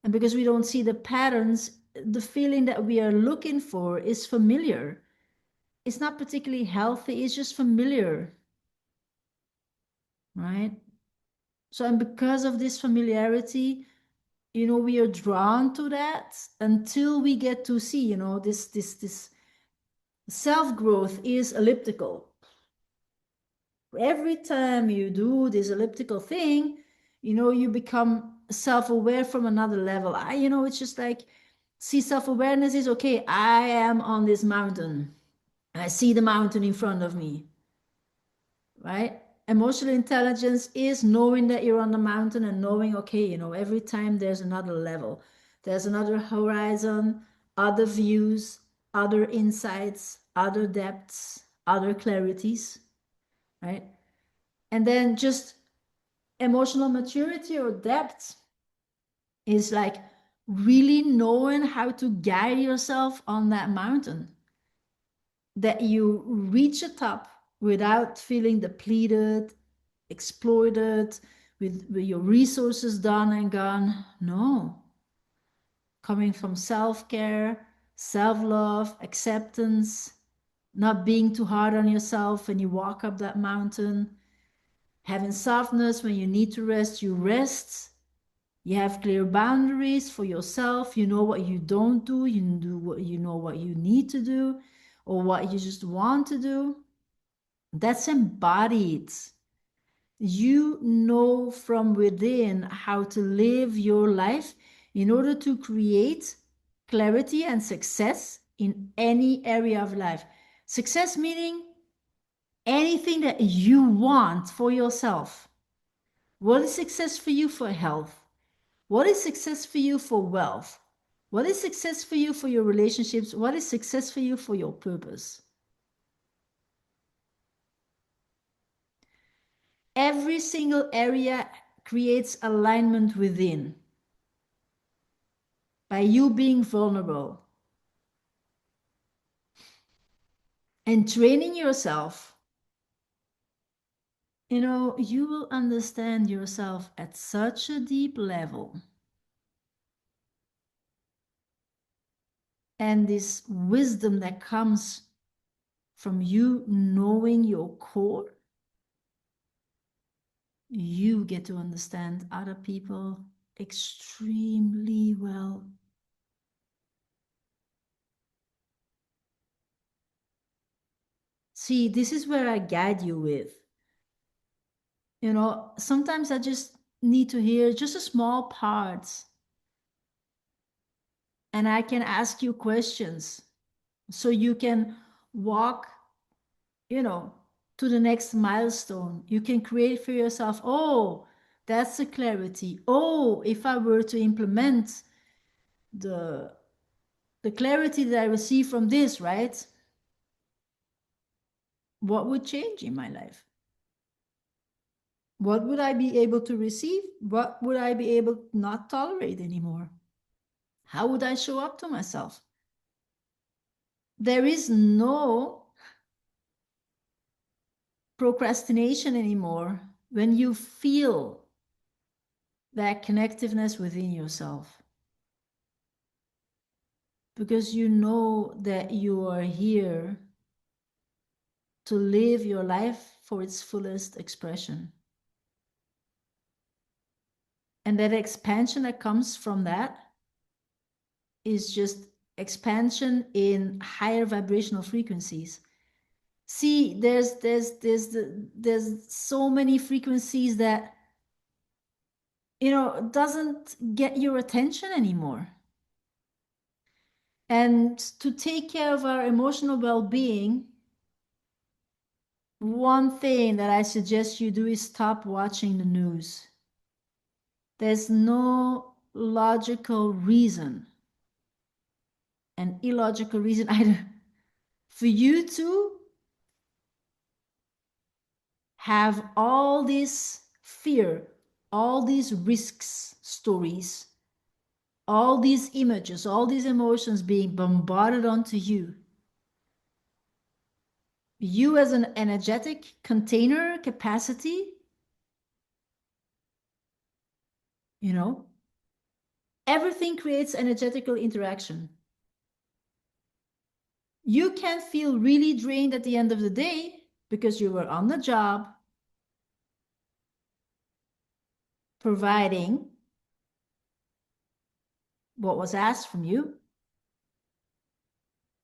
and because we don't see the patterns, the feeling that we are looking for is familiar. It's not particularly healthy, it's just familiar, right? So, and because of this familiarity, we are drawn to that until we get to see, this self-growth is elliptical. Every time you do this elliptical thing, you become self-aware from another level. It's just like, see, self-awareness is, okay, I am on this mountain. I see the mountain in front of me, right? Emotional intelligence is knowing that you're on the mountain and knowing, okay, every time there's another level, there's another horizon, other views, other insights, other depths, other clarities, right? And then just emotional maturity or depth is like really knowing how to guide yourself on that mountain, that you reach the top without feeling depleted, exploited, with your resources done and gone. No. Coming from self-care, self-love, acceptance, not being too hard on yourself when you walk up that mountain, Having softness when you need to rest, you rest. You have clear boundaries for yourself. You know what you don't do. You do what you know what you need to do or what you just want to do. That's embodied. You know from within how to live your life in order to create clarity and success in any area of life. Success meaning anything that you want for yourself. What is success for you for health? What is success for you for wealth? What is success for you for your relationships? What is success for you for your purpose? Every single area creates alignment within by you being vulnerable and training yourself. You will understand yourself at such a deep level. And this wisdom that comes from you knowing your core, you get to understand other people extremely well. See, this is where I guide you with. Sometimes I just need to hear just a small part, and I can ask you questions so you can walk, you know, to the next milestone. You can create for yourself, oh, that's the clarity. Oh, if I were to implement the the clarity that I receive from this, right? What would change in my life? What would I be able to receive? What would I be able to not tolerate anymore? How would I show up to myself? There is no procrastination anymore when you feel that connectiveness within yourself. Because you know that you are here to live your life for its fullest expression. And that expansion that comes from that is just expansion in higher vibrational frequencies. See, there's so many frequencies that doesn't get your attention anymore. And to take care of our emotional well-being, one thing that I suggest you do is stop watching the news. There's no logical reason and illogical reason either for you to have all this fear, all these risks stories, all these images, all these emotions being bombarded onto you. You as an energetic container capacity, everything creates energetical interaction. You can feel really drained at the end of the day because you were on the job providing what was asked from you,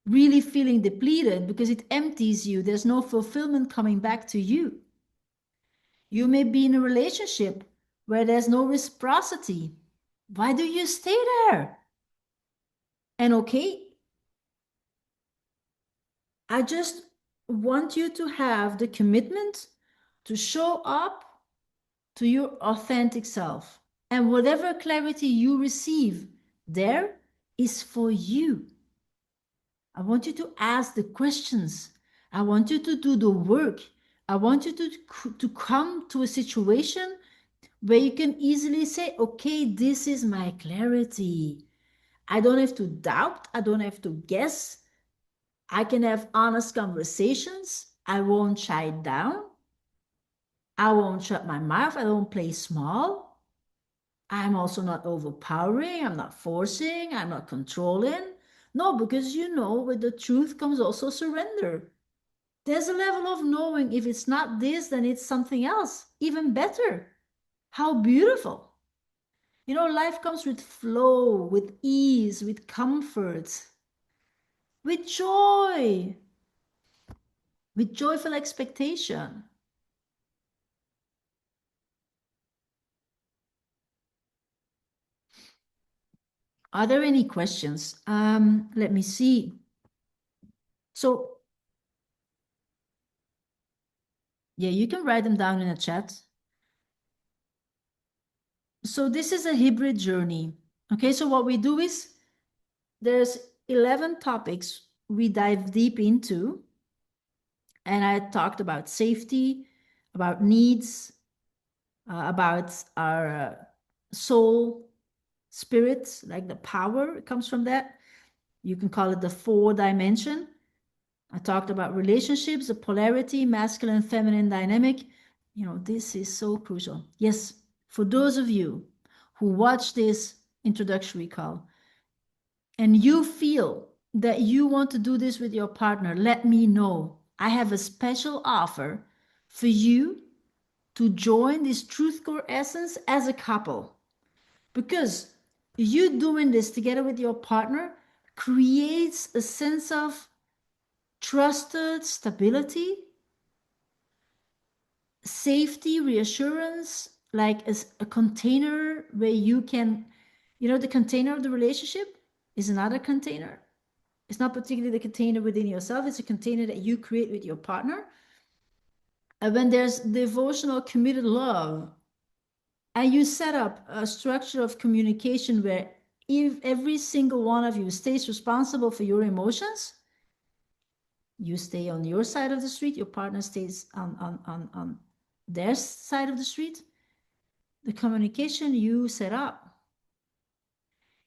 really feeling depleted because it empties you. There's no fulfillment coming back to you. You may be in a relationship where there's no reciprocity. Why do you stay there? And okay, I just want you to have the commitment to show up to your authentic self. And whatever clarity you receive there is for you. I want you to ask the questions. I want you to do the work. I want you to come to a situation where you can easily say, okay, this is my clarity. I don't have to doubt. I don't have to guess. I can have honest conversations. I won't shy down. I won't shut my mouth. I don't play small. I'm also not overpowering. I'm not forcing. I'm not controlling. No, because with the truth comes also surrender. There's a level of knowing if it's not this, then it's something else, even better. How beautiful. You know, life comes with flow, with ease, with comfort, with joy, with joyful expectation. Are there any questions? Let me see. So, yeah, you can write them down in a chat. So this is a hybrid journey. Okay, so what we do is there's 11 topics we dive deep into. And I talked about safety, about needs, about our soul, spirit, like the power comes from that. You can call it the 4 dimension. I talked about relationships, the polarity, masculine, feminine dynamic. You know, this is so crucial. Yes, for those of you who watch this introductory call and you feel that you want to do this with your partner, let me know. I have a special offer for you to join this Truth Core Essence as a couple. Because you doing this together with your partner creates a sense of trusted stability, safety, reassurance, like a container where you can, you know, the container of the relationship is another container. It's not particularly the container within yourself, it's a container that you create with your partner. And when there's devotional, committed love, and you set up a structure of communication where if every single one of you stays responsible for your emotions, you stay on your side of the street, your partner stays on their side of the street, the communication you set up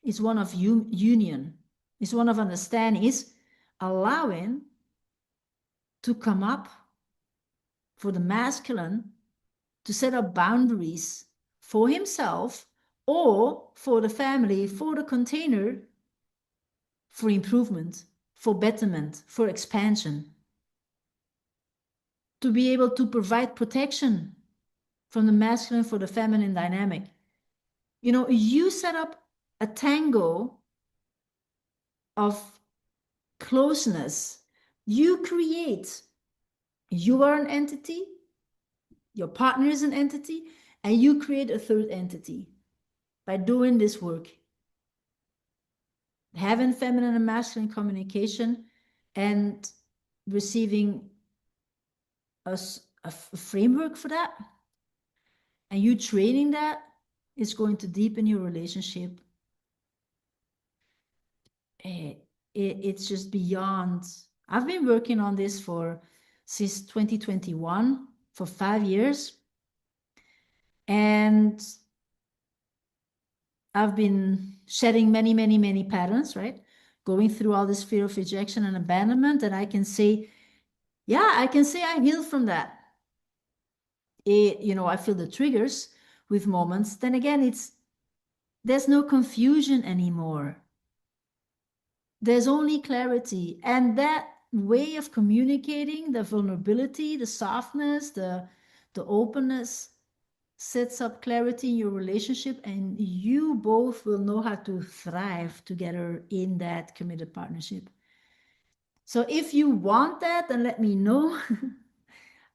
is one of union, is one of understanding, is allowing to come up for the masculine to set up boundaries for himself or for the family, for the container, for improvement, for betterment, for expansion, to be able to provide protection from the masculine for the feminine dynamic. You know, you set up a tango of closeness. You create, you are an entity, your partner is an entity, and you create a third entity by doing this work. Having feminine and masculine communication and receiving a framework for that, and you training that is going to deepen your relationship. It's just beyond. I've been working on this since 2021 for 5 years, and I've been shedding many, many, many patterns, right? Going through all this fear of rejection and abandonment, and I can say, yeah, I can say I healed from that. I feel the triggers with moments. Then again, there's no confusion anymore. There's only clarity. And that way of communicating, the vulnerability, the softness, the openness, sets up clarity in your relationship, and you both will know how to thrive together in that committed partnership. So if you want that, then let me know.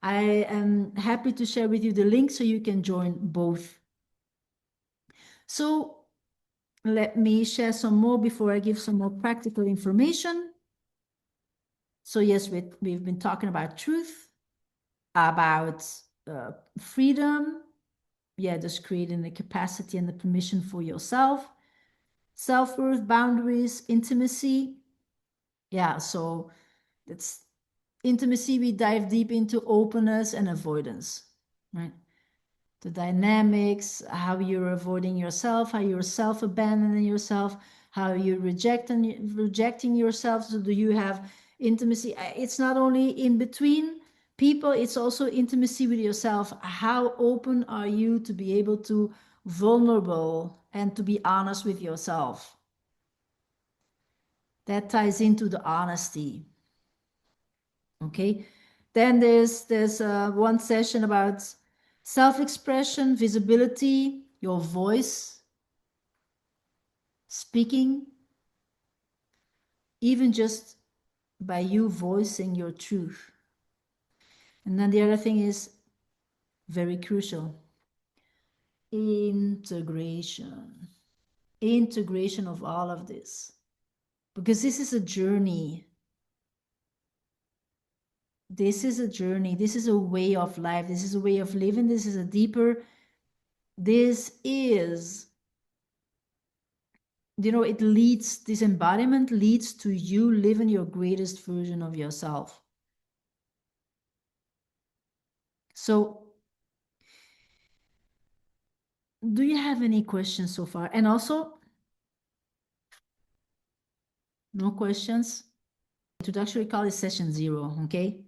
I am happy to share with you the link so you can join both. So let me share some more before I give some more practical information. So yes, we've been talking about truth, about freedom, yeah, just creating the capacity and the permission for yourself, self-worth, boundaries, intimacy. Yeah, so that's intimacy. We dive deep into openness and avoidance, right? The dynamics, how you're avoiding yourself, how you're self-abandoning yourself, how you're rejecting yourself. So do you have intimacy? It's not only in between people, it's also intimacy with yourself. How open are you to be able to vulnerable and to be honest with yourself? That ties into the honesty. Okay. Then there's one session about self-expression, visibility, your voice, speaking, even just by you voicing your truth. And then the other thing is very crucial, integration of all of this, because this is a journey. This is a journey. This is a way of life. This is a way of living. This is a deeper, this is, it leads, this embodiment leads to you living your greatest version of yourself. So do you have any questions so far? And also, no questions? To actually call it session 0, okay?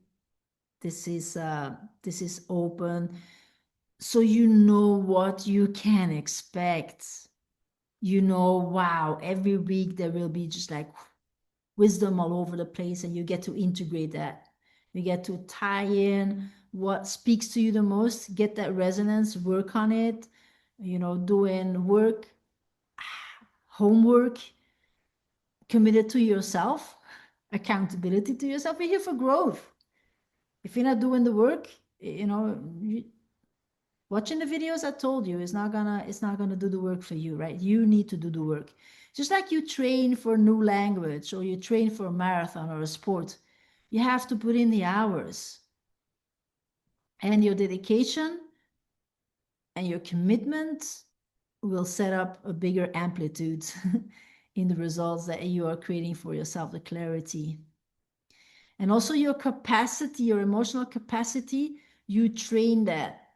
This is open, so you know what you can expect. Wow, every week there will be just like wisdom all over the place, and you get to integrate that. You get to tie in what speaks to you the most, get that resonance, work on it, doing work, homework, committed to yourself, accountability to yourself. We're here for growth. If you're not doing the work, watching the videos I told you is not gonna do the work for you, right? You need to do the work. Just like you train for a new language, or you train for a marathon or a sport, you have to put in the hours. And your dedication and your commitment will set up a bigger amplitude in the results that you are creating for yourself, the clarity. And also your capacity, your emotional capacity, you train that.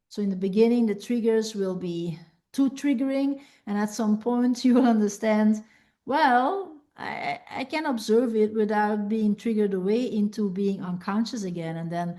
So in the beginning, the triggers will be too triggering. And at some point you will understand, well, I can observe it without being triggered away into being unconscious again. And then,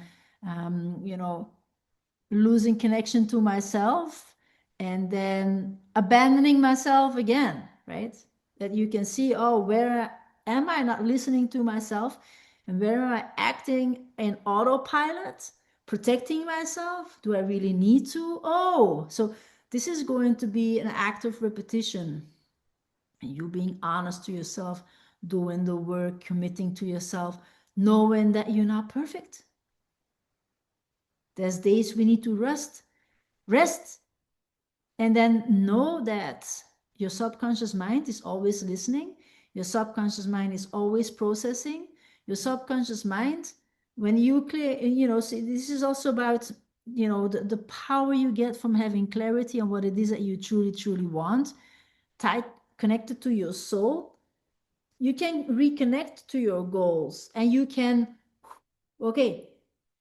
losing connection to myself and then abandoning myself again, right? That you can see, oh, where am I not listening to myself? And where am I acting in autopilot, protecting myself? Do I really need to? Oh, so this is going to be an act of repetition. And you being honest to yourself, doing the work, committing to yourself, knowing that you're not perfect. There's days we need to rest, and then know that your subconscious mind is always listening. Your subconscious mind is always processing. Your subconscious mind, when you clear, see, this is also about, the power you get from having clarity on what it is that you truly, truly want, tight, connected to your soul. You can reconnect to your goals, and you can,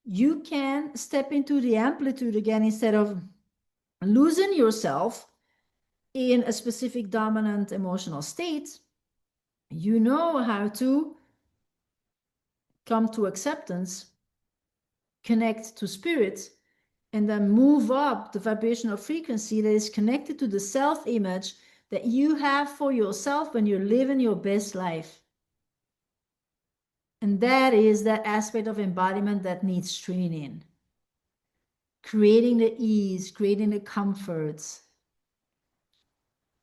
you can step into the amplitude again instead of losing yourself in a specific dominant emotional state. You know how to come to acceptance, connect to spirit, and then move up the vibrational frequency that is connected to the self-image that you have for yourself when you're living your best life. And that is that aspect of embodiment that needs training. Creating the ease, creating the comforts,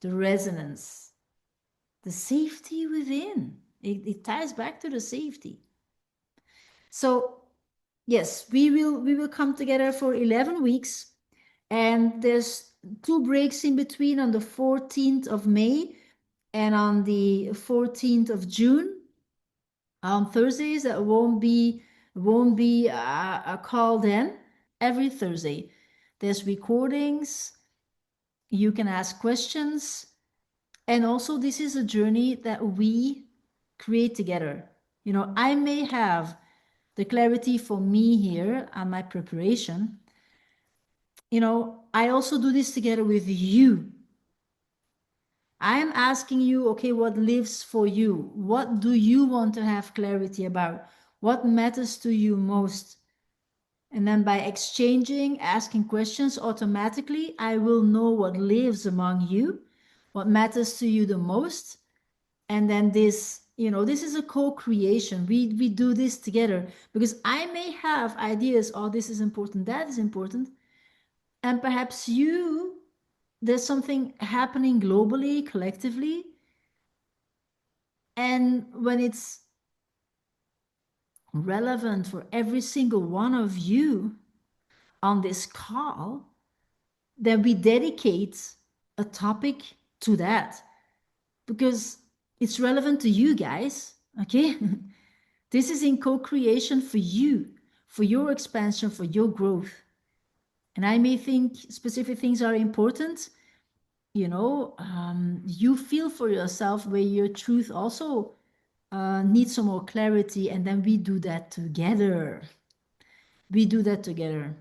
the resonance, the safety within. It ties back to the safety. So yes, we will come together for 11 weeks, and there's 2 breaks in between on the 14th of May and on the 14th of June. On Thursdays, that won't be a call then. Every Thursday, there's recordings. You can ask questions. And also, this is a journey that we create together. I may have the clarity for me here and my preparation. I also do this together with you. I'm asking you, okay, what lives for you? What do you want to have clarity about? What matters to you most? And then by exchanging, asking questions, automatically, I will know what lives among you, what matters to you the most. And then this, this is a co-creation. We do this together because I may have ideas, oh, this is important, that is important. And perhaps there's something happening globally, collectively. And when it's relevant for every single one of you on this call, then we dedicate a topic to that because it's relevant to you guys. Okay. This is in co-creation for you, for your expansion, for your growth. And I may think specific things are important. You feel for yourself where your truth also needs some more clarity, and then we do that together. We do that together.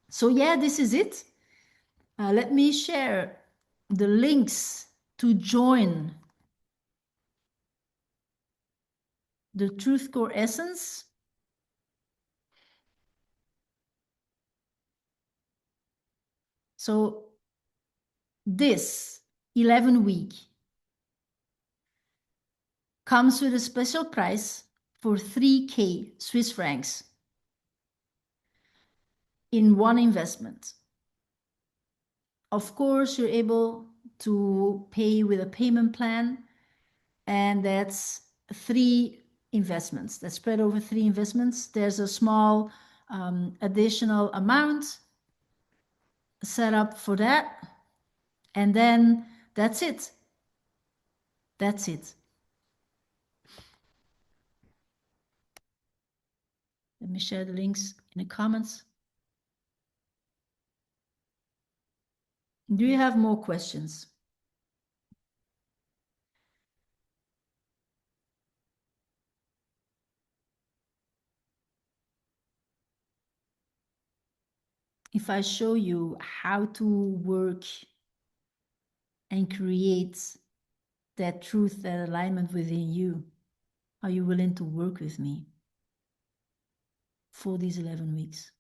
So yeah, this is it. Let me share the links to join the Truth Core Essence. So this 11-week comes with a special price for 3K Swiss francs in one investment. Of course, you're able to pay with a payment plan, and that's 3 investments. That's spread over 3 investments. There's a small additional amount set up for that, and then that's it. That's it. Let me share the links in the comments. Do you have more questions? If I show you how to work and create that truth, that alignment within you, are you willing to work with me for these 11 weeks?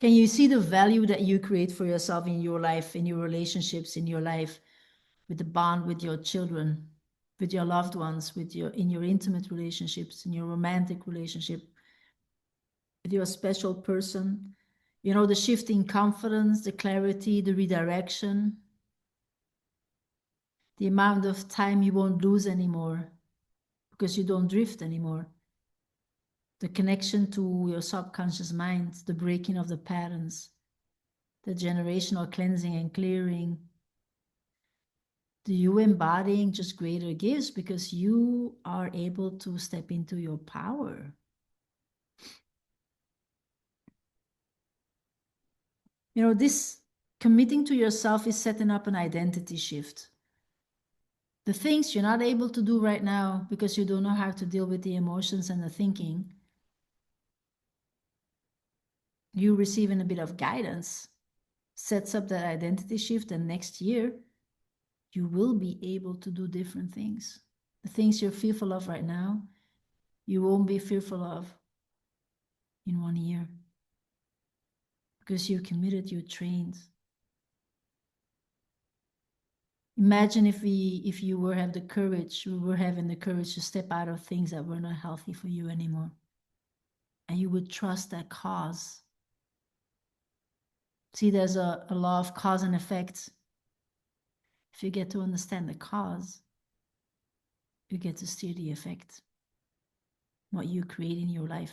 Can you see the value that you create for yourself in your life, in your relationships, in your life, with the bond with your children, with your loved ones, in your intimate relationships, in your romantic relationship, with your special person? The shift in confidence, the clarity, the redirection, the amount of time you won't lose anymore because you don't drift anymore. The connection to your subconscious mind, the breaking of the patterns, the generational cleansing and clearing. Do you embodying just greater gifts because you are able to step into your power? This committing to yourself is setting up an identity shift. The things you're not able to do right now because you don't know how to deal with the emotions and the thinking, you receiving a bit of guidance sets up that identity shift, and next year you will be able to do different things. The things you're fearful of right now, you won't be fearful of in 1 year because you're committed, you're trained. Imagine if you were having the courage to step out of things that were not healthy for you anymore, and you would trust that cause. See, there's a law of cause and effect. If you get to understand the cause, you get to steer the effect, what you create in your life.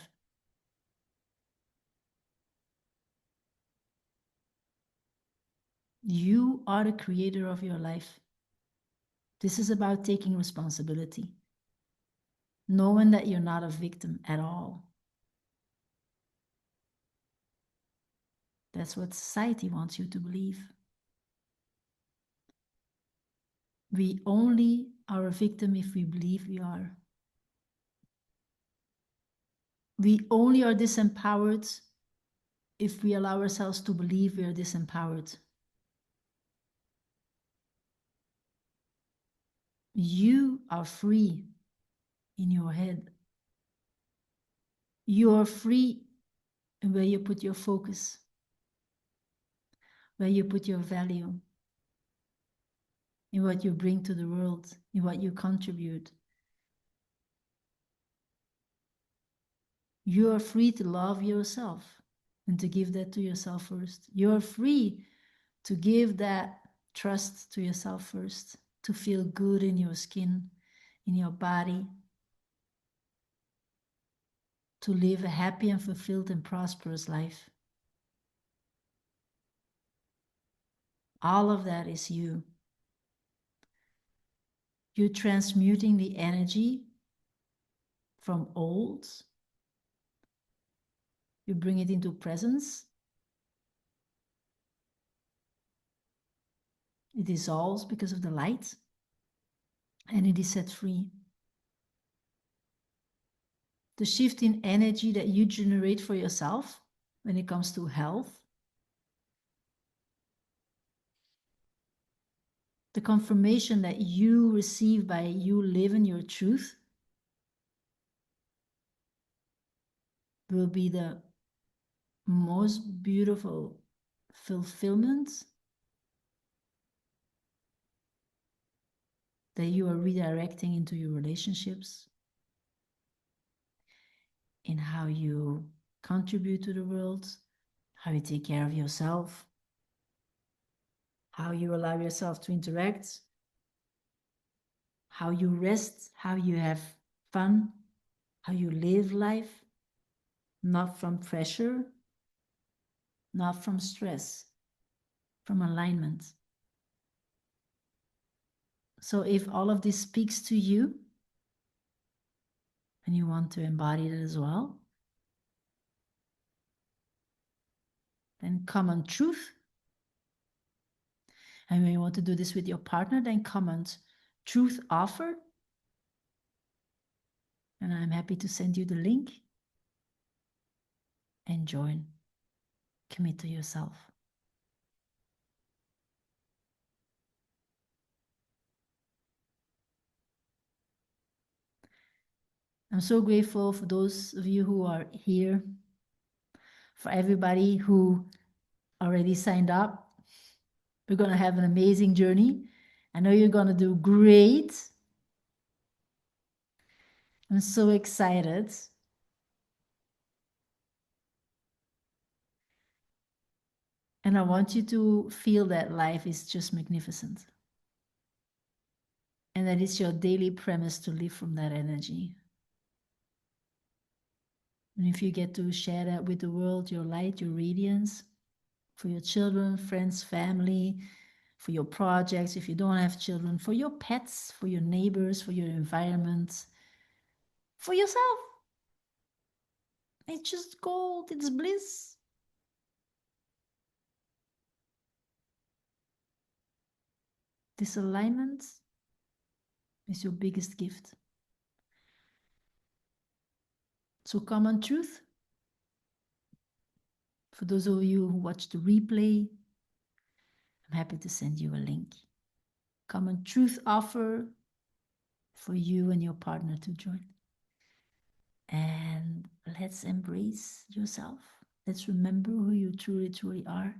You are the creator of your life. This is about taking responsibility, knowing that you're not a victim at all. That's what society wants you to believe. We only are a victim if we believe we are. We only are disempowered if we allow ourselves to believe we are disempowered. You are free in your head. You are free in where you put your focus, where you put your value, in what you bring to the world, in what you contribute. You are free to love yourself and to give that to yourself first. You are free to give that trust to yourself first, to feel good in your skin, in your body, to live a happy and fulfilled and prosperous life. All of that is you. You're transmuting the energy from old. You bring it into presence. It dissolves because of the light, and it is set free. The shift in energy that you generate for yourself when it comes to health, the confirmation that you receive by you living your truth will be the most beautiful fulfillment that you are redirecting into your relationships, in how you contribute to the world, how you take care of yourself, how you allow yourself to interact, how you rest, how you have fun, how you live life, not from pressure, not from stress, from alignment. So if all of this speaks to you and you want to embody it as well, then comment truth. And when you want to do this with your partner, then comment truth offer. And I'm happy to send you the link and join. Commit to yourself. I'm so grateful for those of you who are here, for everybody who already signed up. We're going to have an amazing journey. I know you're going to do great. I'm so excited. And I want you to feel that life is just magnificent. And that it's your daily premise to live from that energy. And if you get to share that with the world, your light, your radiance, for your children, friends, family, for your projects, if you don't have children, for your pets, for your neighbors, for your environment, for yourself. It's just gold, it's bliss. This alignment is your biggest gift. So common truth, for those of you who watch the replay, I'm happy to send you a link. Common truth offer for you and your partner to join. And let's embrace yourself. Let's remember who you truly, truly are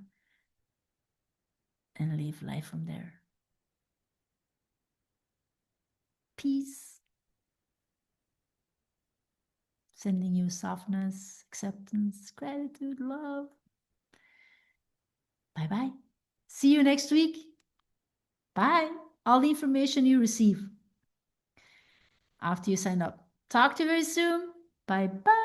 and live life from there. Peace. Sending you softness, acceptance, gratitude, love. Bye-bye. See you next week. Bye. All the information you receive after you sign up. Talk to you very soon. Bye-bye.